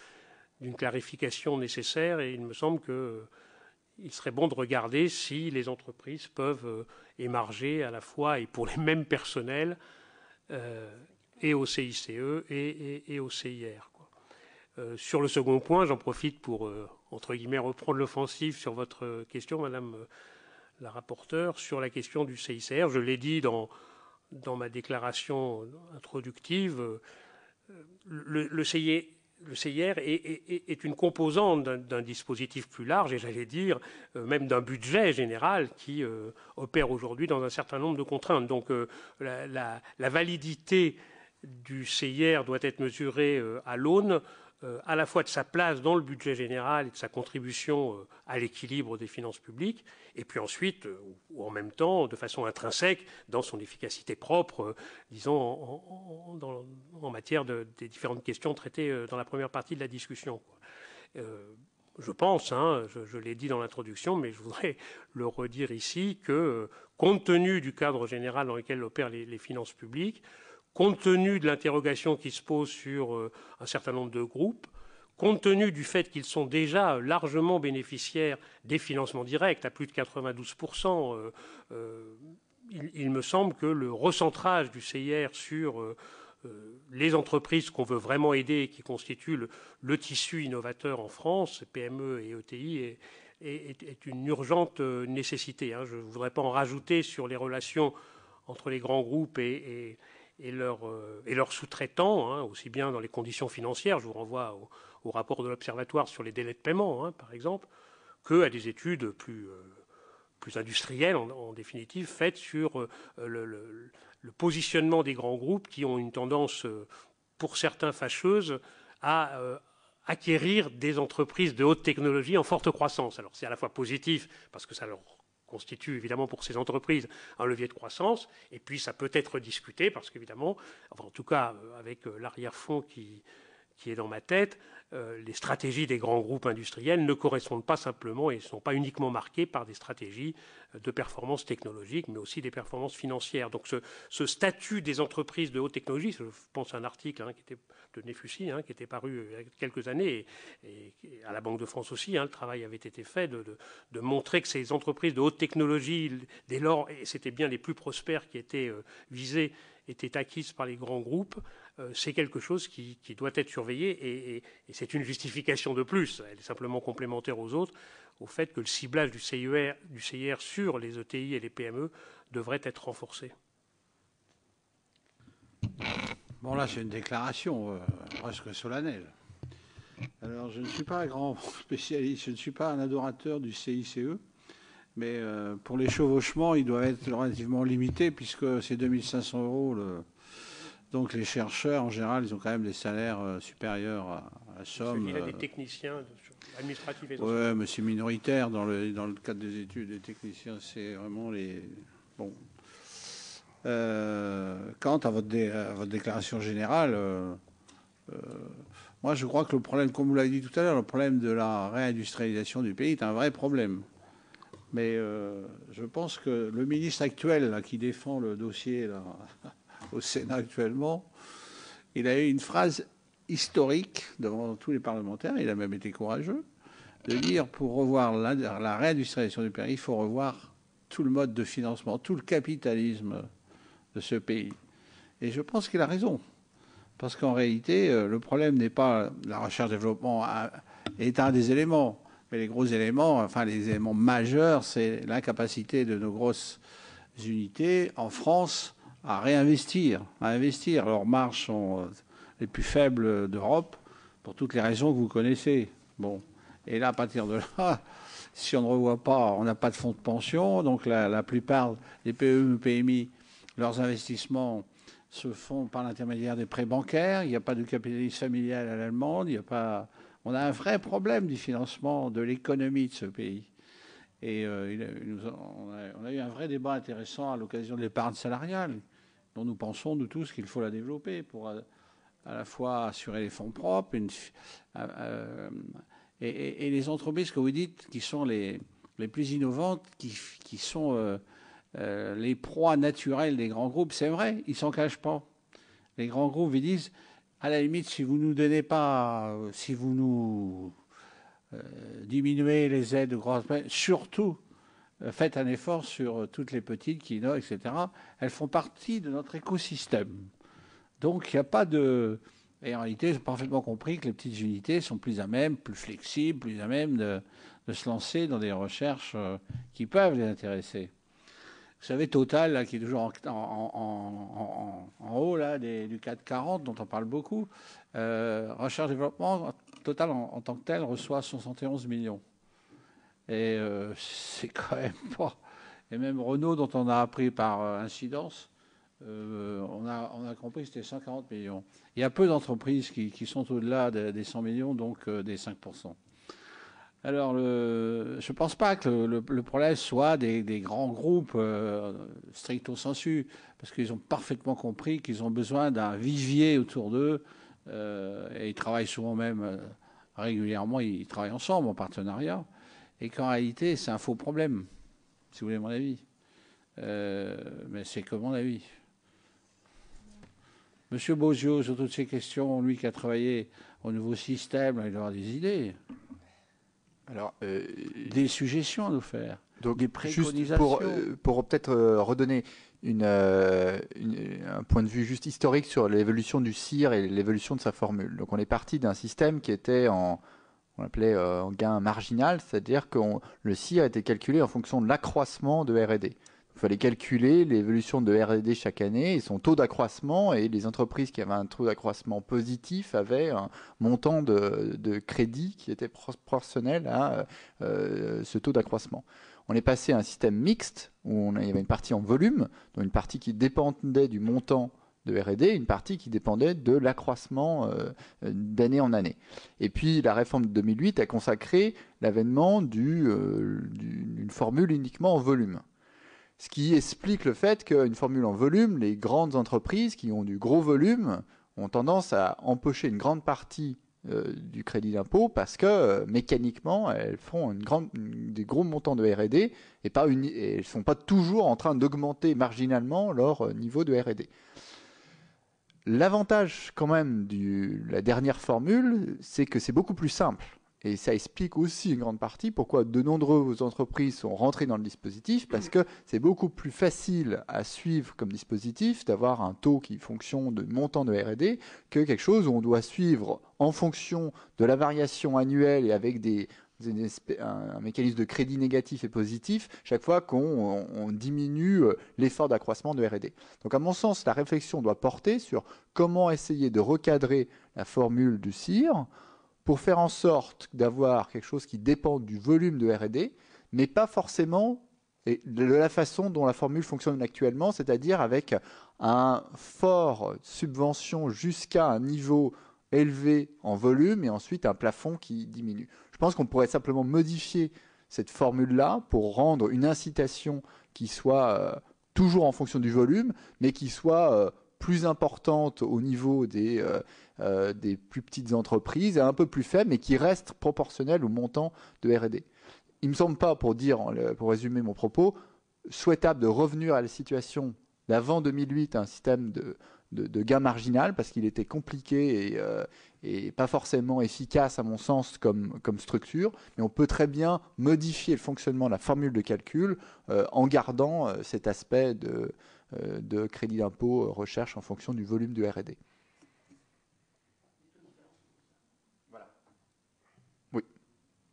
S7: clarification nécessaire, et il me semble qu'il serait bon de regarder si les entreprises peuvent émarger à la fois et pour les mêmes personnels et au CICE et au CIR. Sur le second point, j'en profite pour, entre guillemets, reprendre l'offensive sur votre question, Madame la rapporteure, sur la question du CICR. Je l'ai dit dans ma déclaration introductive, le CIR est une composante d'un dispositif plus large, et j'allais dire même d'un budget général qui opère aujourd'hui dans un certain nombre de contraintes. Donc la validité du CIR doit être mesurée à l'aune à la fois de sa place dans le budget général et de sa contribution à l'équilibre des finances publiques, et puis ensuite, ou en même temps, de façon intrinsèque, dans son efficacité propre, disons, en matière des différentes questions traitées dans la première partie de la discussion. Je pense, hein, je l'ai dit dans l'introduction, mais je voudrais le redire ici, que compte tenu du cadre général dans lequel opèrent les finances publiques, compte tenu de l'interrogation qui se pose sur un certain nombre de groupes, compte tenu du fait qu'ils sont déjà largement bénéficiaires des financements directs, à plus de 92%, il me semble que le recentrage du CIR sur les entreprises qu'on veut vraiment aider et qui constituent le tissu innovateur en France, PME et ETI, est une urgente nécessité. Hein. Je ne voudrais pas en rajouter sur les relations entre les grands groupes et leurs sous-traitants, hein, aussi bien dans les conditions financières, je vous renvoie au rapport de l'Observatoire sur les délais de paiement, hein, par exemple, qu'à des études plus industrielles, en définitive, faites sur le positionnement des grands groupes qui ont une tendance, pour certains fâcheuse, à acquérir des entreprises de haute technologie en forte croissance. Alors c'est à la fois positif, parce que ça leur constitue évidemment pour ces entreprises un levier de croissance, et puis ça peut être discuté parce qu'évidemment, enfin, en tout cas avec l'arrière-fond qui est dans ma tête, les stratégies des grands groupes industriels ne correspondent pas simplement et ne sont pas uniquement marquées par des stratégies de performance technologique, mais aussi des performances financières. Donc ce statut des entreprises de haute technologie, je pense à un article qui était de Nefusi, qui était paru il y a quelques années, et à la Banque de France aussi, le travail avait été fait de montrer que ces entreprises de haute technologie, dès lors, et c'était bien les plus prospères qui étaient visées, étaient acquises par les grands groupes. C'est quelque chose qui doit être surveillé, et c'est une justification de plus, elle est simplement complémentaire aux autres, au fait que le ciblage du CIR sur les ETI et les PME devrait être renforcé.
S4: Bon, là, c'est une déclaration presque solennelle. Alors, je ne suis pas un grand spécialiste, je ne suis pas un adorateur du CICE, mais pour les chevauchements, ils doivent être relativement limités, puisque c'est 2500 €. Donc, les chercheurs, en général, ils ont quand même des salaires supérieurs à la somme.
S7: Il y a des techniciens administratifs et
S4: oui, mais c'est minoritaire dans le cadre des études. Les techniciens, c'est vraiment les... Bon. Quant à votre déclaration générale, moi je crois que le problème, comme vous l'avez dit tout à l'heure, le problème de la réindustrialisation du pays est un vrai problème. Mais je pense que le ministre actuel là, qui défend le dossier là, au Sénat actuellement, il a eu une phrase historique devant tous les parlementaires, il a même été courageux, de dire pour revoir la réindustrialisation du pays, il faut revoir tout le mode de financement, tout le capitalisme de ce pays. Et je pense qu'il a raison. Parce qu'en réalité, le problème n'est pas la recherche-développement est un des éléments. Mais les gros éléments, enfin les éléments majeurs, c'est l'incapacité de nos grosses unités en France à réinvestir, à investir. Leurs marges sont les plus faibles d'Europe pour toutes les raisons que vous connaissez. Bon. Et là, à partir de là, si on ne revoit pas, on n'a pas de fonds de pension, donc la plupart des PME, PMI, leurs investissements se font par l'intermédiaire des prêts bancaires. Il n'y a pas de capitalisme familial à l'allemande. On a un vrai problème du financement de l'économie de ce pays. Et on a eu un vrai débat intéressant à l'occasion de l'épargne salariale, dont nous pensons, nous tous, qu'il faut la développer pour à la fois assurer les fonds propres et les entreprises que vous dites qui sont les plus innovantes, qui sont... les proies naturelles des grands groupes, c'est vrai, ils s'en cachent pas. Les grands groupes, ils disent, à la limite, si vous nous donnez pas, si vous nous diminuez les aides de grande, surtout faites un effort sur toutes les petites qui innovent, etc. Elles font partie de notre écosystème. Donc il n'y a pas de... Et en réalité, j'ai parfaitement compris que les petites unités sont plus à même, plus flexibles, plus à même de se lancer dans des recherches qui peuvent les intéresser. Vous savez, Total, là, qui est toujours en haut là, du CAC 40, dont on parle beaucoup, recherche-développement, Total en tant que tel reçoit 71 millions. Et c'est quand même pas... Et même Renault, dont on a appris par incidence, on a compris que c'était 140 millions. Il y a peu d'entreprises qui sont au-delà des 100 millions, donc des 5%. Alors, je ne pense pas que le problème soit des grands groupes stricto sensu, parce qu'ils ont parfaitement compris qu'ils ont besoin d'un vivier autour d'eux, et ils travaillent souvent même régulièrement, ils travaillent ensemble en partenariat, et qu'en réalité, c'est un faux problème, si vous voulez mon avis. Mais c'est que mon avis. Monsieur Bozio, sur toutes ces questions, lui qui a travaillé au nouveau système, il aura des idées. Alors, des suggestions à nous faire, donc, des préconisations.
S2: Juste pour peut-être redonner un point de vue juste historique sur l'évolution du CIR et l'évolution de sa formule. Donc on est parti d'un système qui était on appelait en gain marginal, c'est-à-dire que le CIR était calculé en fonction de l'accroissement de R&D. Il fallait calculer l'évolution de R&D chaque année et son taux d'accroissement, et les entreprises qui avaient un taux d'accroissement positif avaient un montant de crédit qui était proportionnel à ce taux d'accroissement. On est passé à un système mixte où il y avait une partie en volume, donc une partie qui dépendait du montant de R&D, une partie qui dépendait de l'accroissement d'année en année. Et puis la réforme de 2008 a consacré l'avènement d'une formule uniquement en volume. Ce qui explique le fait qu'une formule en volume, les grandes entreprises qui ont du gros volume ont tendance à empocher une grande partie du crédit d'impôt parce que mécaniquement, elles font des gros montants de R&D et elles ne sont pas toujours en train d'augmenter marginalement leur niveau de R&D. L'avantage quand même de la dernière formule, c'est que c'est beaucoup plus simple. Et ça explique aussi une grande partie pourquoi de nombreuses entreprises sont rentrées dans le dispositif, parce que c'est beaucoup plus facile à suivre comme dispositif d'avoir un taux qui fonctionne de montant de R&D que quelque chose où on doit suivre en fonction de la variation annuelle et avec un mécanisme de crédit négatif et positif chaque fois qu'on diminue l'effort d'accroissement de R&D. Donc à mon sens, la réflexion doit porter sur comment essayer de recadrer la formule du CIR pour faire en sorte d'avoir quelque chose qui dépend du volume de R&D, mais pas forcément de la façon dont la formule fonctionne actuellement, c'est-à-dire avec un fort subvention jusqu'à un niveau élevé en volume et ensuite un plafond qui diminue. Je pense qu'on pourrait simplement modifier cette formule-là pour rendre une incitation qui soit toujours en fonction du volume, mais qui soit plus importante au niveau des plus petites entreprises et un peu plus faible, mais qui reste proportionnelle au montant de R&D. Il ne me semble pas, pour résumer mon propos, souhaitable de revenir à la situation d'avant 2008, un système de gain marginal, parce qu'il était compliqué et pas forcément efficace, à mon sens, comme structure. Mais on peut très bien modifier le fonctionnement de la formule de calcul en gardant cet aspect de crédit d'impôt recherche en fonction du volume du R&D.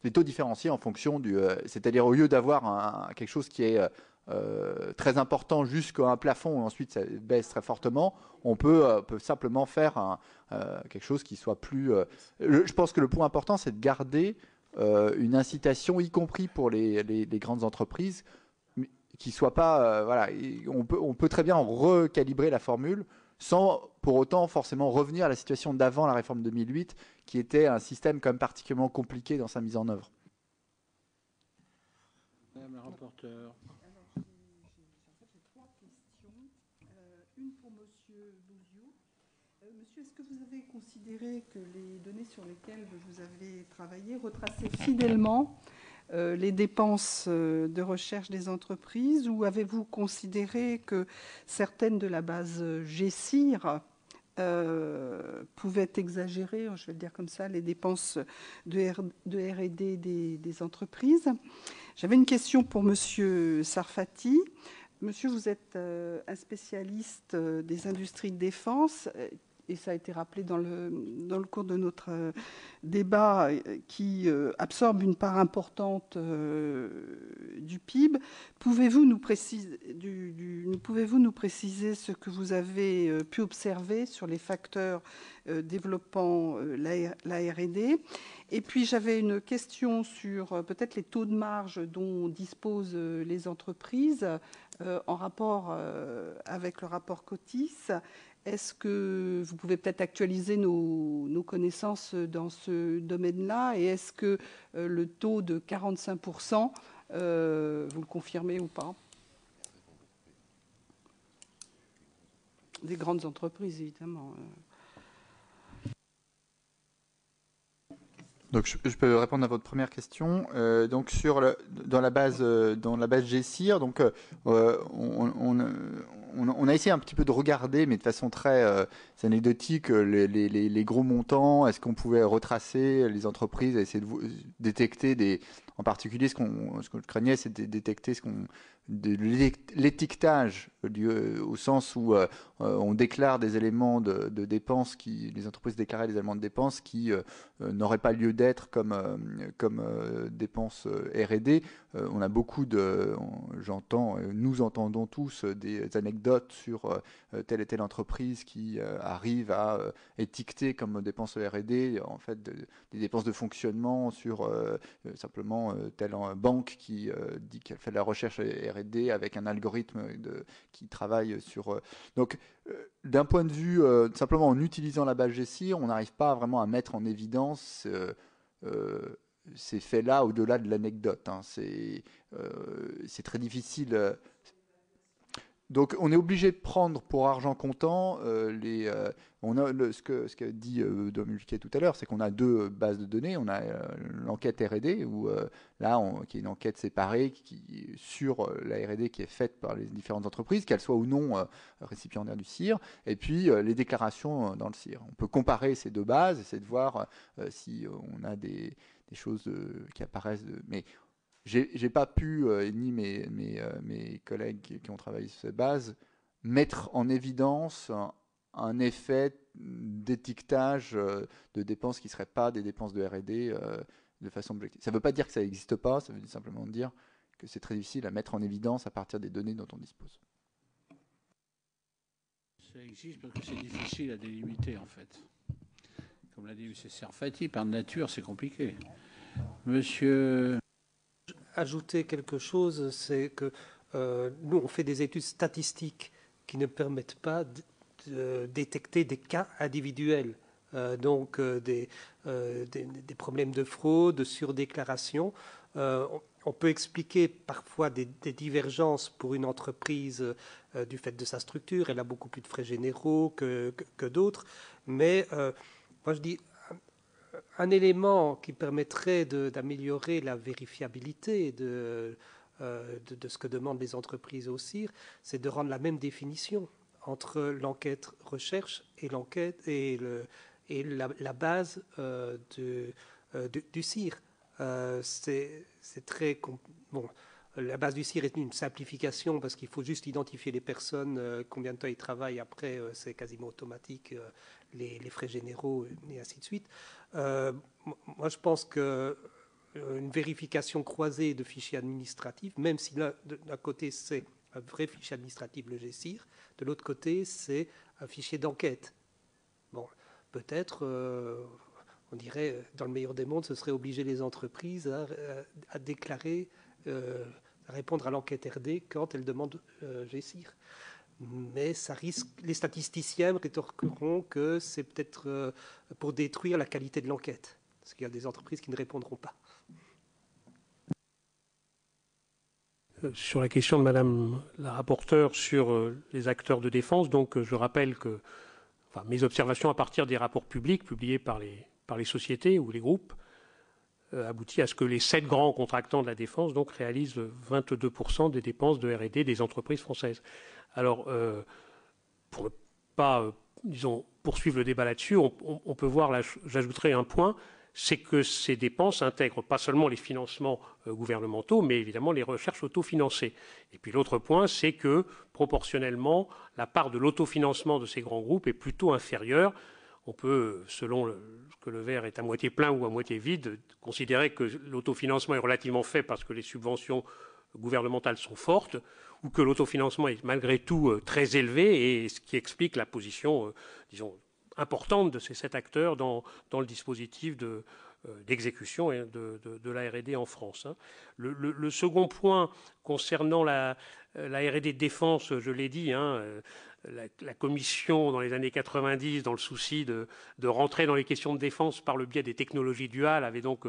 S2: Les taux différenciés en fonction c'est-à-dire au lieu d'avoir quelque chose qui est très important jusqu'à un plafond et ensuite ça baisse très fortement, on peut simplement faire quelque chose qui soit plus... je pense que le point important, c'est de garder une incitation, y compris pour les grandes entreprises, qui soit pas... voilà, on peut très bien recalibrer la formule sans pour autant forcément revenir à la situation d'avant la réforme 2008, qui était un système quand même particulièrement compliqué dans sa mise en œuvre.
S4: Madame la rapporteure.
S1: Alors, j'ai trois questions. Une pour Monsieur Bouzio. Monsieur, est-ce que vous avez considéré que les données sur lesquelles vous avez travaillé retraçaient fidèlement les dépenses de recherche des entreprises, ou avez-vous considéré que certaines de la base GSIR pouvaient exagérer, je vais le dire comme ça, les dépenses de R&D des entreprises? J'avais une question pour Monsieur Sarfati. Monsieur, vous êtes un spécialiste des industries de défense, et ça a été rappelé dans le cours de notre débat, qui absorbe une part importante du PIB. Pouvez-vous nous préciser ce que vous avez pu observer sur les facteurs développant la R&D? Et puis j'avais une question sur peut-être les taux de marge dont disposent les entreprises en rapport avec le rapport Cotis. Est-ce que vous pouvez peut-être actualiser nos connaissances dans ce domaine-là? Et est-ce que le taux de 45%, vous le confirmez ou pas? Des grandes entreprises, évidemment.
S2: Donc, je peux répondre à votre première question. Donc, dans la base GSIR, donc on a essayé un petit peu de regarder, mais de façon très anecdotique, les gros montants. Est-ce qu'on pouvait retracer les entreprises, essayer de détecter en particulier, ce que je craignais, c'est de détecter de l'étiquetage, au sens où on déclare des éléments de dépenses les entreprises déclaraient des éléments de dépenses qui n'auraient pas lieu d'être comme dépenses R&D. On a beaucoup nous entendons tous des anecdotes sur telle et telle entreprise qui arrive à étiqueter comme dépenses R&D en fait des dépenses de fonctionnement sur simplement telle banque qui dit qu'elle fait de la recherche R&D avec un algorithme qui travaille sur... Donc, d'un point de vue, simplement en utilisant la base GSIR, on n'arrive pas vraiment à mettre en évidence ces faits-là au-delà de l'anecdote. Hein. C'est très difficile... Donc on est obligé de prendre pour argent comptant on a ce qu'a dit Dominique tout à l'heure, c'est qu'on a deux bases de données. On a l'enquête R&D où qui est une enquête séparée sur la R&D qui est faite par les différentes entreprises, qu'elles soient ou non récipiendaires du CIR, et puis les déclarations dans le CIR. On peut comparer ces deux bases, essayer de voir si on a des choses qui apparaissent. Mais j'ai pas pu, ni mes collègues qui ont travaillé sur cette base, mettre en évidence un effet d'étiquetage de dépenses qui ne seraient pas des dépenses de R&D de façon objective. Ça ne veut pas dire que ça n'existe pas, ça veut simplement dire que c'est très difficile à mettre en évidence à partir des données dont on dispose.
S4: Ça existe parce que c'est difficile à délimiter, en fait. Comme l'a dit M. Serfati, par nature, c'est compliqué. Monsieur...
S3: Ajouter quelque chose, c'est que nous, on fait des études statistiques qui ne permettent pas de détecter des cas individuels, donc des problèmes de fraude, de surdéclaration. On peut expliquer parfois des divergences pour une entreprise du fait de sa structure. Elle a beaucoup plus de frais généraux que d'autres. Mais moi, je dis un élément qui permettrait d'améliorer la vérifiabilité de ce que demandent les entreprises au CIR, c'est de rendre la même définition entre l'enquête recherche et la base du CIR. C'est très bon. La base du CIR est une simplification parce qu'il faut juste identifier les personnes, combien de temps ils travaillent. Après, c'est quasiment automatique, les frais généraux et ainsi de suite. Moi, je pense que une vérification croisée de fichiers administratifs, même si d'un côté c'est un vrai fichier administratif, le GSIR, de l'autre côté c'est un fichier d'enquête. Bon, peut-être, on dirait, dans le meilleur des mondes, ce serait obliger les entreprises à déclarer, à répondre à l'enquête RD quand elles demandent GSIR. Mais ça risque, les statisticiens rétorqueront que c'est peut-être pour détruire la qualité de l'enquête, parce qu'il y a des entreprises qui ne répondront pas.
S7: Sur la question de Madame la rapporteure sur les acteurs de défense, donc je rappelle que mes observations à partir des rapports publics publiés par les sociétés ou les groupes aboutit à ce que les 7 grands contractants de la défense donc réalisent 22% des dépenses de R&D des entreprises françaises. Alors, pour ne pas, disons, poursuivre le débat là-dessus, on peut voir, là, j'ajouterai un point, c'est que ces dépenses intègrent pas seulement les financements gouvernementaux, mais évidemment les recherches autofinancées. Et puis l'autre point, c'est que proportionnellement, la part de l'autofinancement de ces grands groupes est plutôt inférieure. On peut, selon que le verre est à moitié plein ou à moitié vide, considérer que l'autofinancement est relativement faible parce que les subventions gouvernementales sont fortes, ou que l'autofinancement est malgré tout très élevé, et ce qui explique la position, disons, importante de ces 7 acteurs dans le dispositif d'exécution de la R&D en France. Le second point concernant la R&D de défense, je l'ai dit, la Commission, dans les années 90, dans le souci de rentrer dans les questions de défense par le biais des technologies duales, avait donc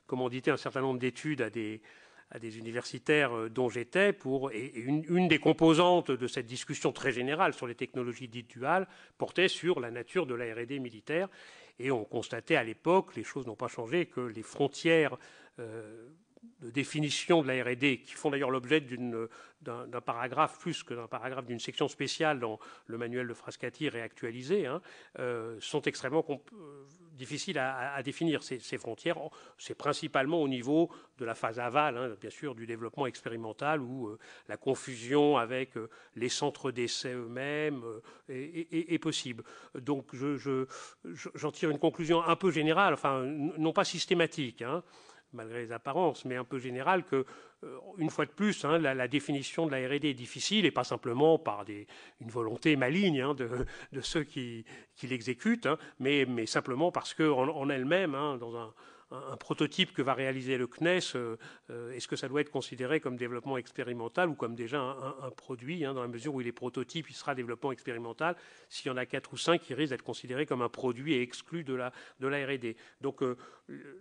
S7: commandité un certain nombre d'études à des universitaires dont j'étais, et une des composantes de cette discussion très générale sur les technologies dites duales portait sur la nature de la R&D militaire. Et on constatait à l'époque, les choses n'ont pas changé, que les frontières de définition de la R&D, qui font d'ailleurs l'objet d'un paragraphe, plus que d'un paragraphe, d'une section spéciale dans le manuel de Frascati réactualisé, sont extrêmement difficiles à définir. Ces frontières, c'est principalement au niveau de la phase aval, bien sûr, du développement expérimental, où la confusion avec les centres d'essai eux-mêmes est possible. Donc j'en tire une conclusion un peu générale, enfin non pas systématique, malgré les apparences, mais un peu général, que, une fois de plus, la définition de la R&D est difficile, et pas simplement par une volonté maligne de ceux qui l'exécutent, mais simplement parce qu'en elle-même, dans un prototype que va réaliser le CNES, est-ce que ça doit être considéré comme développement expérimental ou comme déjà un produit, dans la mesure où il est prototype, il sera développement expérimental. S'il y en a 4 ou 5, il risque d'être considéré comme un produit et exclu de la R&D. Donc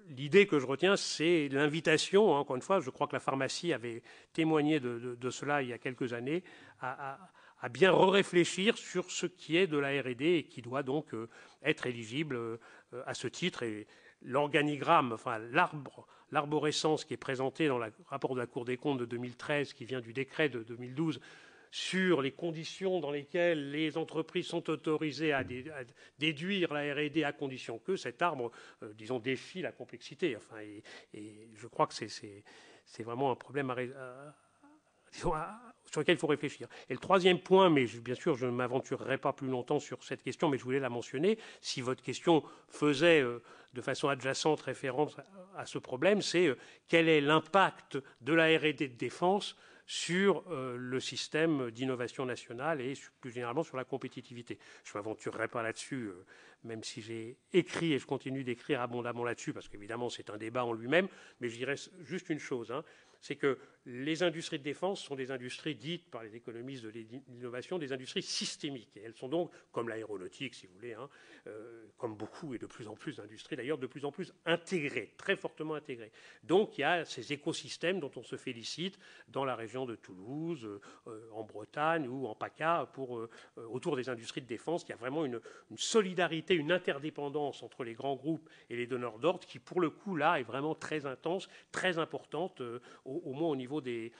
S7: l'idée que je retiens, c'est l'invitation, encore une fois, je crois que la pharmacie avait témoigné de cela il y a quelques années, à à bien réfléchir sur ce qui est de la R&D et qui doit donc être éligible à ce titre. Et l'organigramme, enfin l'arborescence qui est présentée dans le rapport de la Cour des comptes de 2013, qui vient du décret de 2012, sur les conditions dans lesquelles les entreprises sont autorisées à déduire la R&D à condition que cet arbre, disons, défie la complexité. Enfin, et je crois que c'est vraiment un problème sur lequel il faut réfléchir. Et le troisième point, mais bien sûr, je ne m'aventurerai pas plus longtemps sur cette question, mais je voulais la mentionner, si votre question faisait de façon adjacente référence à ce problème, c'est quel est l'impact de la R&D de défense sur le système d'innovation nationale et plus généralement sur la compétitivité. Je ne m'aventurerai pas là-dessus, même si j'ai écrit et je continue d'écrire abondamment là-dessus, parce qu'évidemment c'est un débat en lui-même, mais je dirais juste une chose, c'est que les industries de défense sont des industries dites par les économistes de l'innovation, des industries systémiques. Et elles sont donc, comme l'aéronautique, si vous voulez, comme beaucoup et de plus en plus d'industries d'ailleurs, de plus en plus intégrées, très fortement intégrées. Donc il y a ces écosystèmes dont on se félicite dans la région de Toulouse, en Bretagne ou en PACA, autour des industries de défense. Il y a vraiment une solidarité, une interdépendance entre les grands groupes et les donneurs d'ordre qui, pour le coup, là, est vraiment très intense, très importante, au moins au niveau des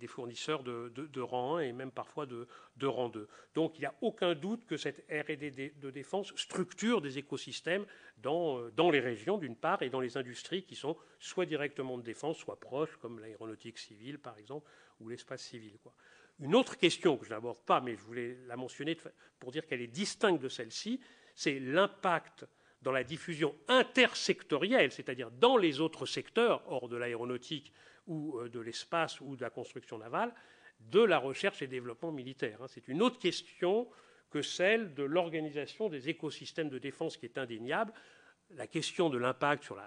S7: fournisseurs de rang 1 et même parfois de rang 2. Donc il n'y a aucun doute que cette R&D de défense structure des écosystèmes dans les régions d'une part et dans les industries qui sont soit directement de défense, soit proches, comme l'aéronautique civile par exemple, ou l'espace civil, quoi. Une autre question que je n'aborde pas, mais je voulais la mentionner pour dire qu'elle est distincte de celle-ci, c'est l'impact dans la diffusion intersectorielle, c'est-à-dire dans les autres secteurs, hors de l'aéronautique ou de l'espace ou de la construction navale, de la recherche et développement militaire. C'est une autre question que celle de l'organisation des écosystèmes de défense qui est indéniable. La question de l'impact sur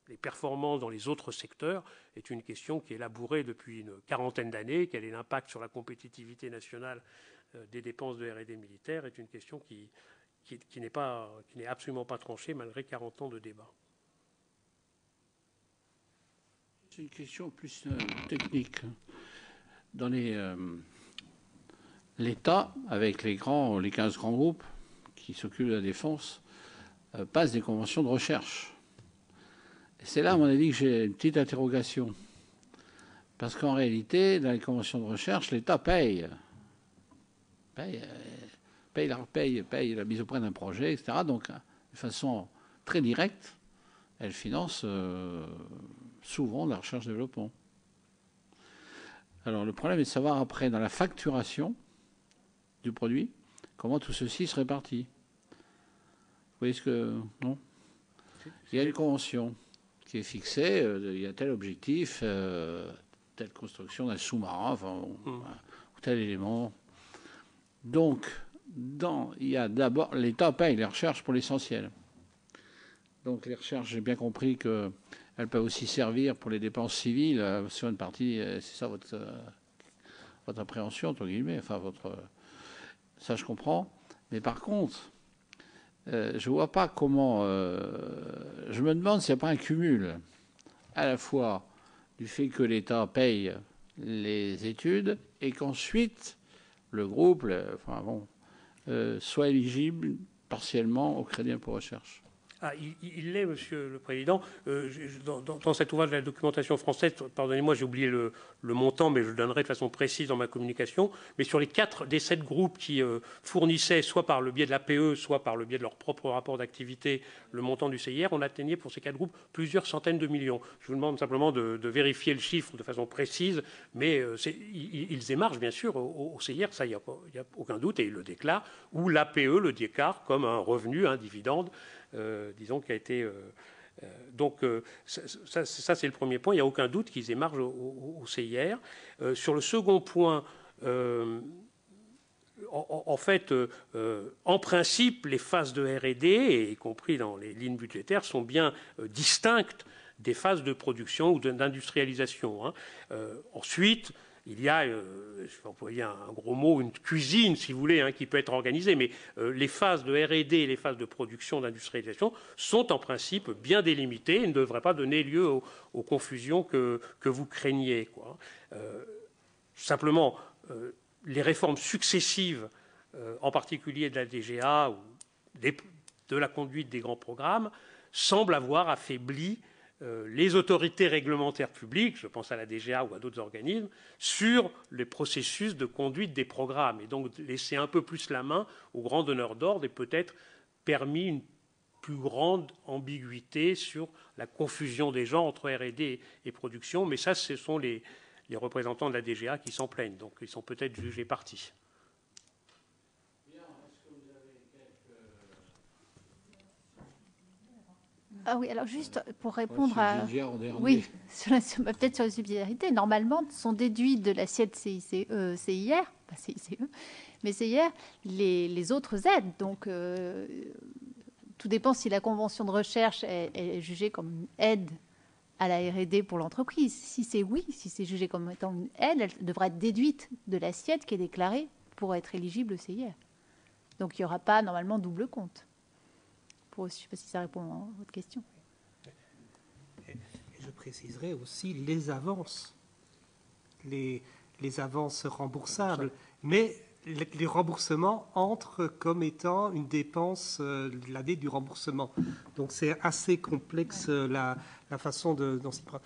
S7: les performances dans les autres secteurs est une question qui est labourée depuis une quarantaine d'années. Quel est l'impact sur la compétitivité nationale des dépenses de R&D militaire est une question qui n'est absolument pas tranchée malgré 40 ans de débat.
S4: C'est une question plus technique. Dans l'État, avec les 15 grands groupes qui s'occupent de la défense, passent des conventions de recherche. Et c'est là, à mon avis, que j'ai une petite interrogation. Parce qu'en réalité, dans les conventions de recherche, l'État paye la mise au point d'un projet, etc. Donc, de façon très directe, elle finance souvent la recherche-développement. Alors, le problème est de savoir après, dans la facturation du produit, comment tout ceci se répartit. Vous voyez ce que... Non ? Il y a une convention qui est fixée, il y a tel objectif, telle construction d'un sous-marin, ou tel élément. Donc, il y a d'abord... L'État paye les recherches pour l'essentiel. Donc, les recherches, j'ai bien compris qu'elles peuvent aussi servir pour les dépenses civiles sur une partie. C'est ça votre appréhension, entre guillemets. Enfin, ça, je comprends. Mais par contre... je ne vois pas comment... je me demande s'il n'y a pas un cumul à la fois du fait que l'État paye les études et qu'ensuite le groupe soit éligible partiellement au crédit impôt recherche.
S7: Ah, il l'est, Monsieur le Président. Dans cet ouvrage de la documentation française, pardonnez-moi, j'ai oublié le montant, mais je le donnerai de façon précise dans ma communication. Mais sur les 4 des 7 groupes qui fournissaient, soit par le biais de l'APE, soit par le biais de leur propre rapport d'activité, le montant du CIR, on atteignait pour ces 4 groupes plusieurs centaines de millions. Je vous demande simplement de vérifier le chiffre de façon précise, mais ils émargent bien sûr au CIR, ça, il n'y a aucun doute, et ils le déclarent, ou l'APE le déclare comme un revenu, un dividende, disons, qui a été... donc, ça c'est le premier point. Il n'y a aucun doute qu'ils émargent au CIR. Sur le second point, en fait, en principe, les phases de R&D, y compris dans les lignes budgétaires, sont bien distinctes des phases de production ou d'industrialisation. Ensuite, il y a, je vais employer un gros mot, une cuisine, si vous voulez, qui peut être organisée, mais les phases de R&D et les phases de production, d'industrialisation sont en principe bien délimitées et ne devraient pas donner lieu aux confusions que vous craignez, quoi. Simplement, les réformes successives, en particulier de la DGA ou de la conduite des grands programmes, semblent avoir affaibli les autorités réglementaires publiques, je pense à la DGA ou à d'autres organismes, sur les processus de conduite des programmes, et donc laisser un peu plus la main aux grands donneurs d'ordre et peut-être permis une plus grande ambiguïté sur la confusion des genres entre R&D et production. Mais ça, ce sont les représentants de la DGA qui s'en plaignent, donc ils sont peut-être jugés partis.
S5: Ah oui, alors juste pour répondre à... Oui, peut-être sur la subsidiarité. Normalement, sont déduits de l'assiette CIR, pas CICE, mais CIR, les autres aides. Donc, tout dépend si la convention de recherche est jugée comme une aide à la R&D pour l'entreprise. Si c'est oui, si c'est jugé comme étant une aide, elle devra être déduite de l'assiette qui est déclarée pour être éligible au CIR. Donc, il n'y aura pas normalement double compte. Je ne sais pas si ça répond à votre question.
S3: Et je préciserai aussi les avances. Les avances remboursables. Mais les remboursements entrent comme étant une dépense l'année du remboursement. Donc c'est assez complexe la façon d'en s'y prendre.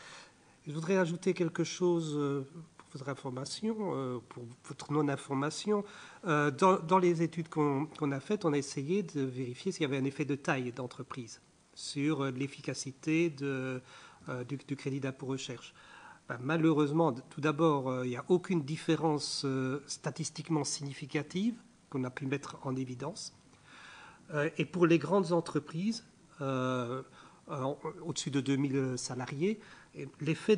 S3: Je voudrais ajouter quelque chose pour votre information, pour votre non-information. Dans les études qu'on a faites, on a essayé de vérifier s'il y avait un effet de taille d'entreprise sur l'efficacité du crédit d'impôt recherche. Malheureusement, tout d'abord, il n'y a aucune différence statistiquement significative qu'on a pu mettre en évidence. Et pour les grandes entreprises, au-dessus de 2000 salariés, l'effet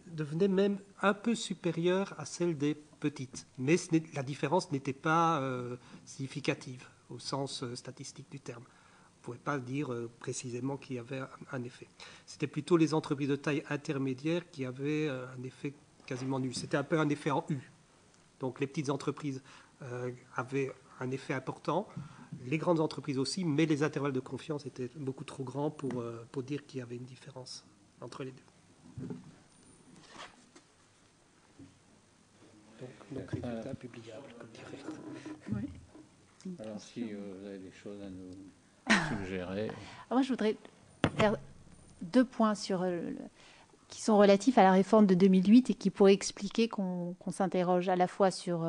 S3: devenait même un peu supérieur à celle des petites. Mais la différence n'était pas significative au sens statistique du terme. On ne pouvait pas dire précisément qu'il y avait un effet. C'était plutôt les entreprises de taille intermédiaire qui avaient un effet quasiment nul. C'était un peu un effet en U. Donc les petites entreprises avaient un effet important, les grandes entreprises aussi, mais les intervalles de confiance étaient beaucoup trop grands pour dire qu'il y avait une différence entre les deux. Donc résultat publiable, comme dirait.
S5: Oui.
S4: Alors si vous avez des choses à nous suggérer.
S5: Moi, je voudrais faire 2 points qui sont relatifs à la réforme de 2008 et qui pourraient expliquer qu'on s'interroge à la fois sur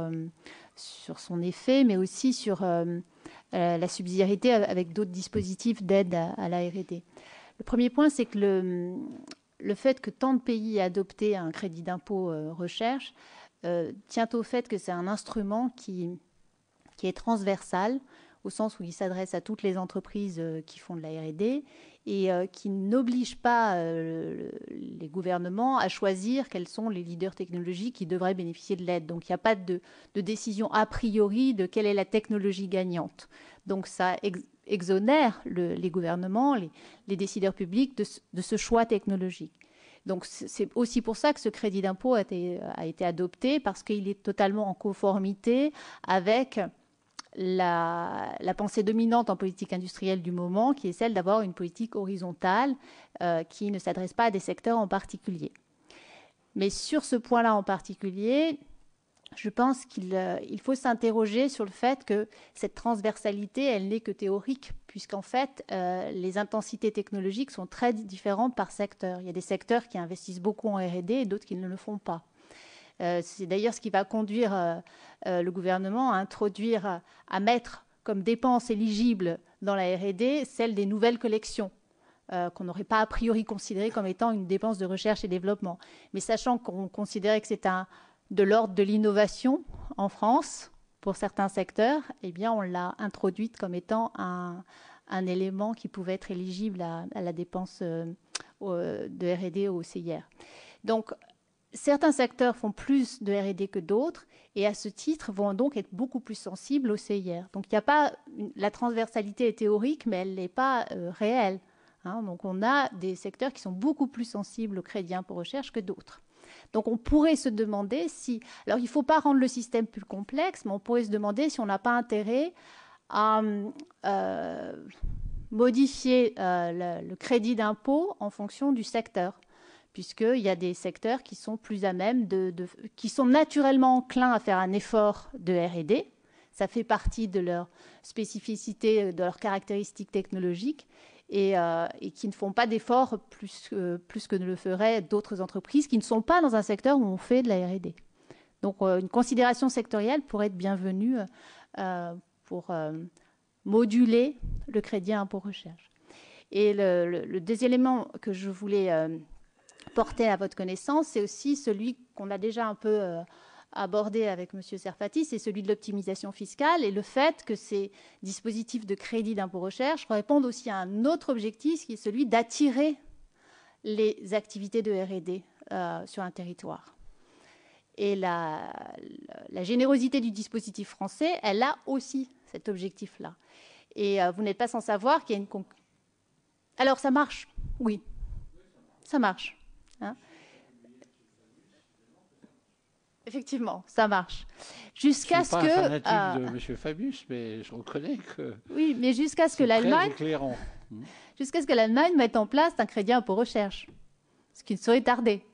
S5: son effet, mais aussi sur la subsidiarité avec d'autres dispositifs d'aide à la R&D. Le premier point, c'est que le fait que tant de pays aient adopté un crédit d'impôt recherche tient au fait que c'est un instrument qui est transversal, au sens où il s'adresse à toutes les entreprises qui font de la R&D et qui n'oblige pas les gouvernements à choisir quels sont les leaders technologiques qui devraient bénéficier de l'aide. Donc il n'y a pas de décision a priori de quelle est la technologie gagnante. Donc ça exonère les gouvernements, les décideurs publics de ce choix technologique. Donc c'est aussi pour ça que ce crédit d'impôt a été adopté, parce qu'il est totalement en conformité avec la pensée dominante en politique industrielle du moment, qui est celle d'avoir une politique horizontale qui ne s'adresse pas à des secteurs en particulier. Mais sur ce point-là en particulier, je pense qu'il faut s'interroger sur le fait que cette transversalité, elle n'est que théorique, puisqu'en fait, les intensités technologiques sont très différentes par secteur. Il y a des secteurs qui investissent beaucoup en R&D et d'autres qui ne le font pas. C'est d'ailleurs ce qui va conduire le gouvernement à mettre comme dépense éligible dans la R&D celle des nouvelles collections, qu'on n'aurait pas a priori considéré comme étant une dépense de recherche et développement. Mais sachant qu'on considérait que c'est de l'ordre de l'innovation en France, pour certains secteurs, eh bien, on l'a introduite comme étant un élément qui pouvait être éligible à la dépense de R&D au CIR. Donc, certains secteurs font plus de R&D que d'autres et à ce titre vont donc être beaucoup plus sensibles au CIR. Donc il n'y a pas la transversalité est théorique, mais elle n'est pas réelle. Donc on a des secteurs qui sont beaucoup plus sensibles au crédit impôt recherche que d'autres. Donc on pourrait se demander si... Alors il ne faut pas rendre le système plus complexe, mais on pourrait se demander si on n'a pas intérêt à modifier le crédit d'impôt en fonction du secteur. puisqu'il y a des secteurs qui sont plus à même qui sont naturellement enclins à faire un effort de R&D. Ça fait partie de leur spécificité, de leurs caractéristiques technologiques, et qui ne font pas d'efforts plus que ne le feraient d'autres entreprises qui ne sont pas dans un secteur où on fait de la R&D. Donc une considération sectorielle pourrait être bienvenue pour moduler le crédit impôt recherche. Et le deuxième élément que je voulais porter à votre connaissance, c'est aussi celui qu'on a déjà un peu abordé avec M. Serfati, c'est celui de l'optimisation fiscale et le fait que ces dispositifs de crédit d'impôt recherche répondent aussi à un autre objectif qui est celui d'attirer les activités de R&D sur un territoire. Et la générosité du dispositif français, elle a aussi cet objectif-là. Et vous n'êtes pas sans savoir qu'il y a une concurrence. Alors, ça marche, oui. Ça marche. Hein, effectivement, ça marche. Jusqu'à ce que...
S4: Je ne suis pas un fanatique de M. Fabius, mais je reconnais que...
S5: Oui, mais jusqu'à ce que l'Allemagne... Jusqu'à ce que l'Allemagne mette en place un crédit impôt recherche, ce qui ne saurait tarder.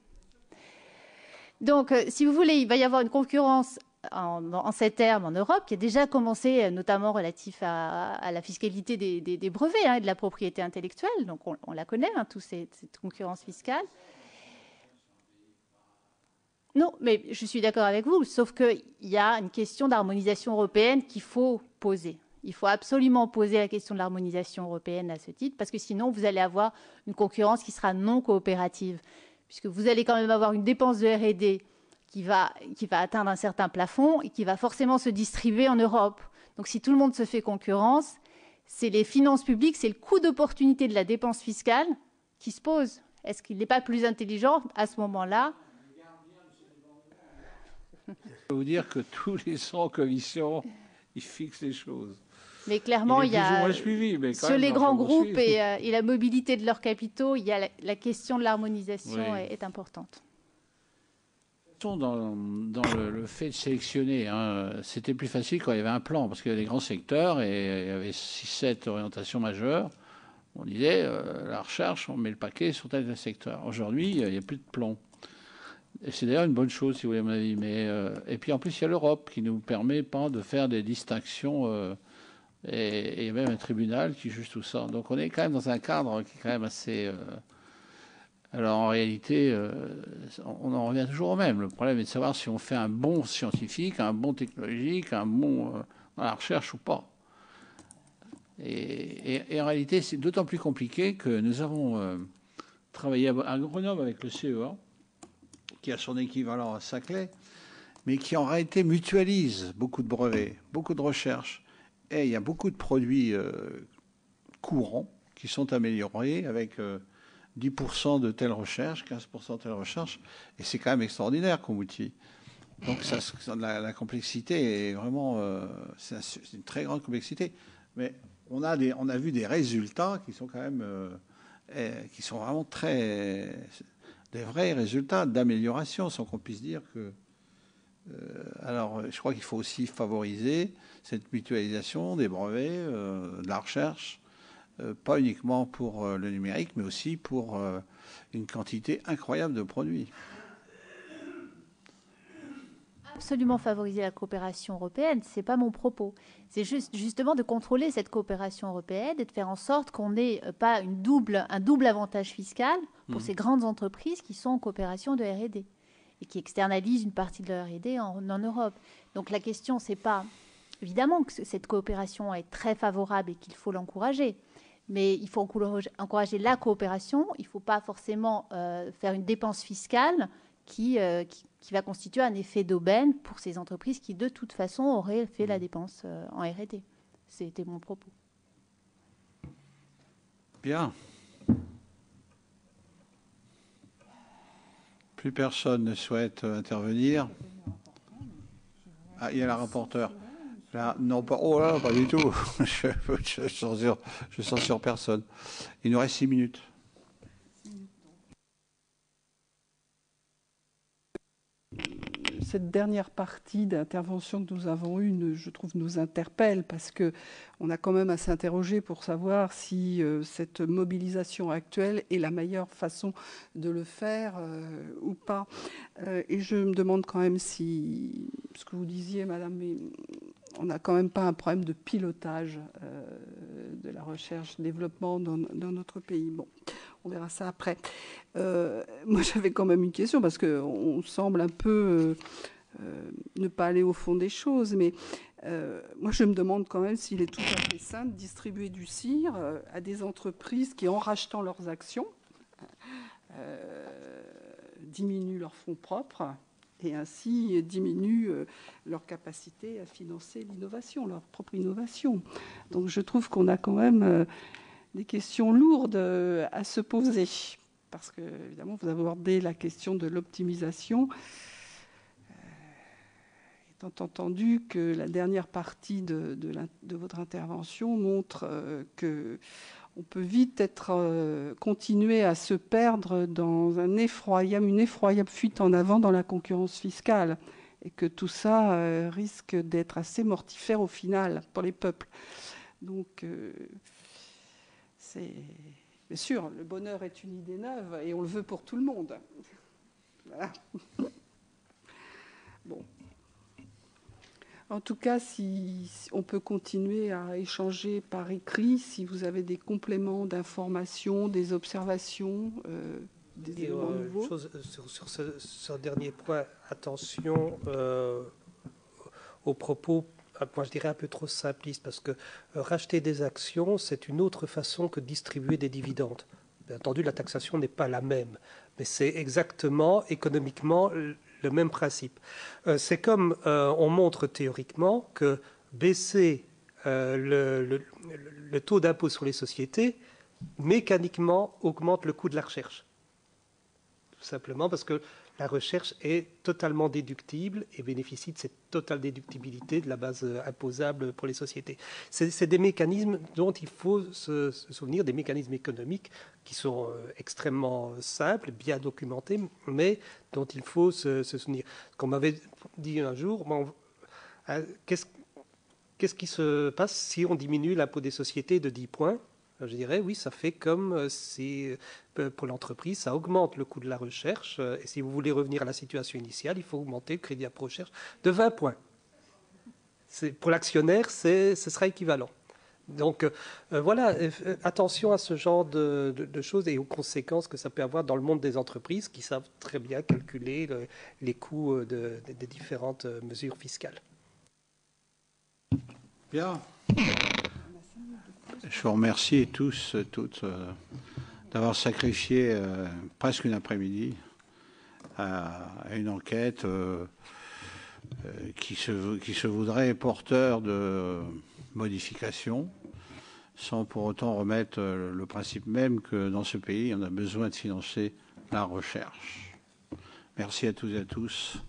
S5: Donc, si vous voulez, il va y avoir une concurrence en ces termes en Europe, qui a déjà commencé, notamment relatif à la fiscalité des brevets et de la propriété intellectuelle. Donc, on la connaît, toute cette concurrence fiscale. Non, mais je suis d'accord avec vous, sauf qu'il y a une question d'harmonisation européenne qu'il faut poser. Il faut absolument poser la question de l'harmonisation européenne à ce titre, parce que sinon, vous allez avoir une concurrence qui sera non coopérative, puisque vous allez quand même avoir une dépense de R&D qui va atteindre un certain plafond et qui va forcément se distribuer en Europe. Donc si tout le monde se fait concurrence, c'est les finances publiques, c'est le coût d'opportunité de la dépense fiscale qui se pose. Est-ce qu'il n'est pas plus intelligent à ce moment-là?
S4: Je peux vous dire que tous les 100 commissions, ils fixent les choses.
S5: Mais clairement, il y a
S4: suivi,
S5: sur les grands groupes et la mobilité de leurs capitaux, il y a la question de l'harmonisation est importante.
S4: Dans le fait de sélectionner, hein, c'était plus facile quand il y avait un plan, parce qu'il y avait des grands secteurs et il y avait 6-7 orientations majeures. On disait, la recherche, on met le paquet sur tel secteur. Aujourd'hui, il n'y a plus de plan. Et c'est d'ailleurs une bonne chose, si vous voulez, à mon avis. Et puis en plus, il y a l'Europe qui ne nous permet pas de faire des distinctions. Et il y a même un tribunal qui juge tout ça. Donc on est quand même dans un cadre qui est quand même assez... Alors en réalité, on en revient toujours au même. Le problème est de savoir si on fait un bon scientifique, un bon technologique, un bon dans la recherche ou pas. Et en réalité, c'est d'autant plus compliqué que nous avons travaillé à Grenoble avec le CEA, qui a son équivalent à Saclay, mais qui en réalité mutualise beaucoup de brevets, beaucoup de recherches. Et il y a beaucoup de produits courants qui sont améliorés avec 10% de telle recherche, 15% de telle recherche. Et c'est quand même extraordinaire comme outil. Donc la complexité est vraiment... c'est une très grande complexité. Mais on a vu des résultats qui sont quand même... qui sont vraiment des vrais résultats d'amélioration, sans qu'on puisse dire que... alors, je crois qu'il faut aussi favoriser cette mutualisation des brevets, de la recherche, pas uniquement pour le numérique, mais aussi pour une quantité incroyable de produits.
S5: Absolument favoriser la coopération européenne, ce n'est pas mon propos. C'est justement de contrôler cette coopération européenne et de faire en sorte qu'on n'ait pas un double avantage fiscal pour ces grandes entreprises qui sont en coopération de R&D et qui externalisent une partie de leur R&D en Europe. Donc la question, c'est pas... Évidemment que cette coopération est très favorable et qu'il faut l'encourager, mais il faut encourager la coopération. Il ne faut pas forcément faire une dépense fiscale qui va constituer un effet d'aubaine pour ces entreprises qui, de toute façon, auraient fait la dépense en R&D. C'était mon propos.
S4: Bien. Plus personne ne souhaite intervenir. Ah, il y a la rapporteure. Là, non, pas, oh là, pas du tout. Je censure personne. Il nous reste 6 minutes.
S1: cette dernière partie d'intervention que nous avons eue, je trouve, nous interpelle parce qu'on a quand même à s'interroger pour savoir si cette mobilisation actuelle est la meilleure façon de le faire ou pas. Et je me demande quand même si, ce que vous disiez, Madame, mais on n'a quand même pas un problème de pilotage de la recherche-développement dans notre pays. Bon, on verra ça après. Moi, j'avais quand même une question, parce qu'on semble un peu ne pas aller au fond des choses, mais moi, je me demande quand même s'il est tout à fait sain de distribuer du CIR à des entreprises qui, en rachetant leurs actions, diminuent leurs fonds propres et ainsi diminuent leur capacité à financer l'innovation, leur propre innovation. Donc je trouve qu'on a quand même des questions lourdes à se poser, parce que, évidemment, vous abordez la question de l'optimisation, étant entendu que la dernière partie de votre intervention montre que on peut vite continuer à se perdre dans une effroyable fuite en avant dans la concurrence fiscale, et que tout ça risque d'être assez mortifère au final pour les peuples. Donc, bien sûr, le bonheur est une idée neuve et on le veut pour tout le monde. Voilà. Bon. En tout cas, si on peut continuer à échanger par écrit, si vous avez des compléments d'informations, des observations, des éléments nouveaux.
S3: Sur ce dernier point, attention aux propos, moi je dirais un peu trop simplistes, parce que racheter des actions, c'est une autre façon que de distribuer des dividendes. Bien entendu, la taxation n'est pas la même, mais c'est exactement économiquement le même principe. C'est comme on montre théoriquement que baisser le taux d'impôt sur les sociétés mécaniquement augmente le coût de la recherche. Tout simplement parce que la recherche est totalement déductible et bénéficie de cette totale déductibilité de la base imposable pour les sociétés. C'est des mécanismes dont il faut se souvenir, des mécanismes économiques qui sont extrêmement simples, bien documentés, mais dont il faut se souvenir. Comme m'avait dit un jour, qu'est-ce qui se passe si on diminue l'impôt des sociétés de 10 points ? Je dirais, oui, ça fait comme si, pour l'entreprise, ça augmente le coût de la recherche. Et si vous voulez revenir à la situation initiale, il faut augmenter le crédit d'impôt recherche de 20 points. Pour l'actionnaire, ce sera équivalent. Donc, voilà, attention à ce genre de choses et aux conséquences que ça peut avoir dans le monde des entreprises qui savent très bien calculer les coûts des différentes mesures fiscales.
S4: Bien. Je vous remercie tous, toutes, d'avoir sacrifié presque une après-midi à une enquête qui se voudrait porteur de modifications, sans pour autant remettre le principe même que dans ce pays, on a besoin de financer la recherche. Merci à toutes et à tous.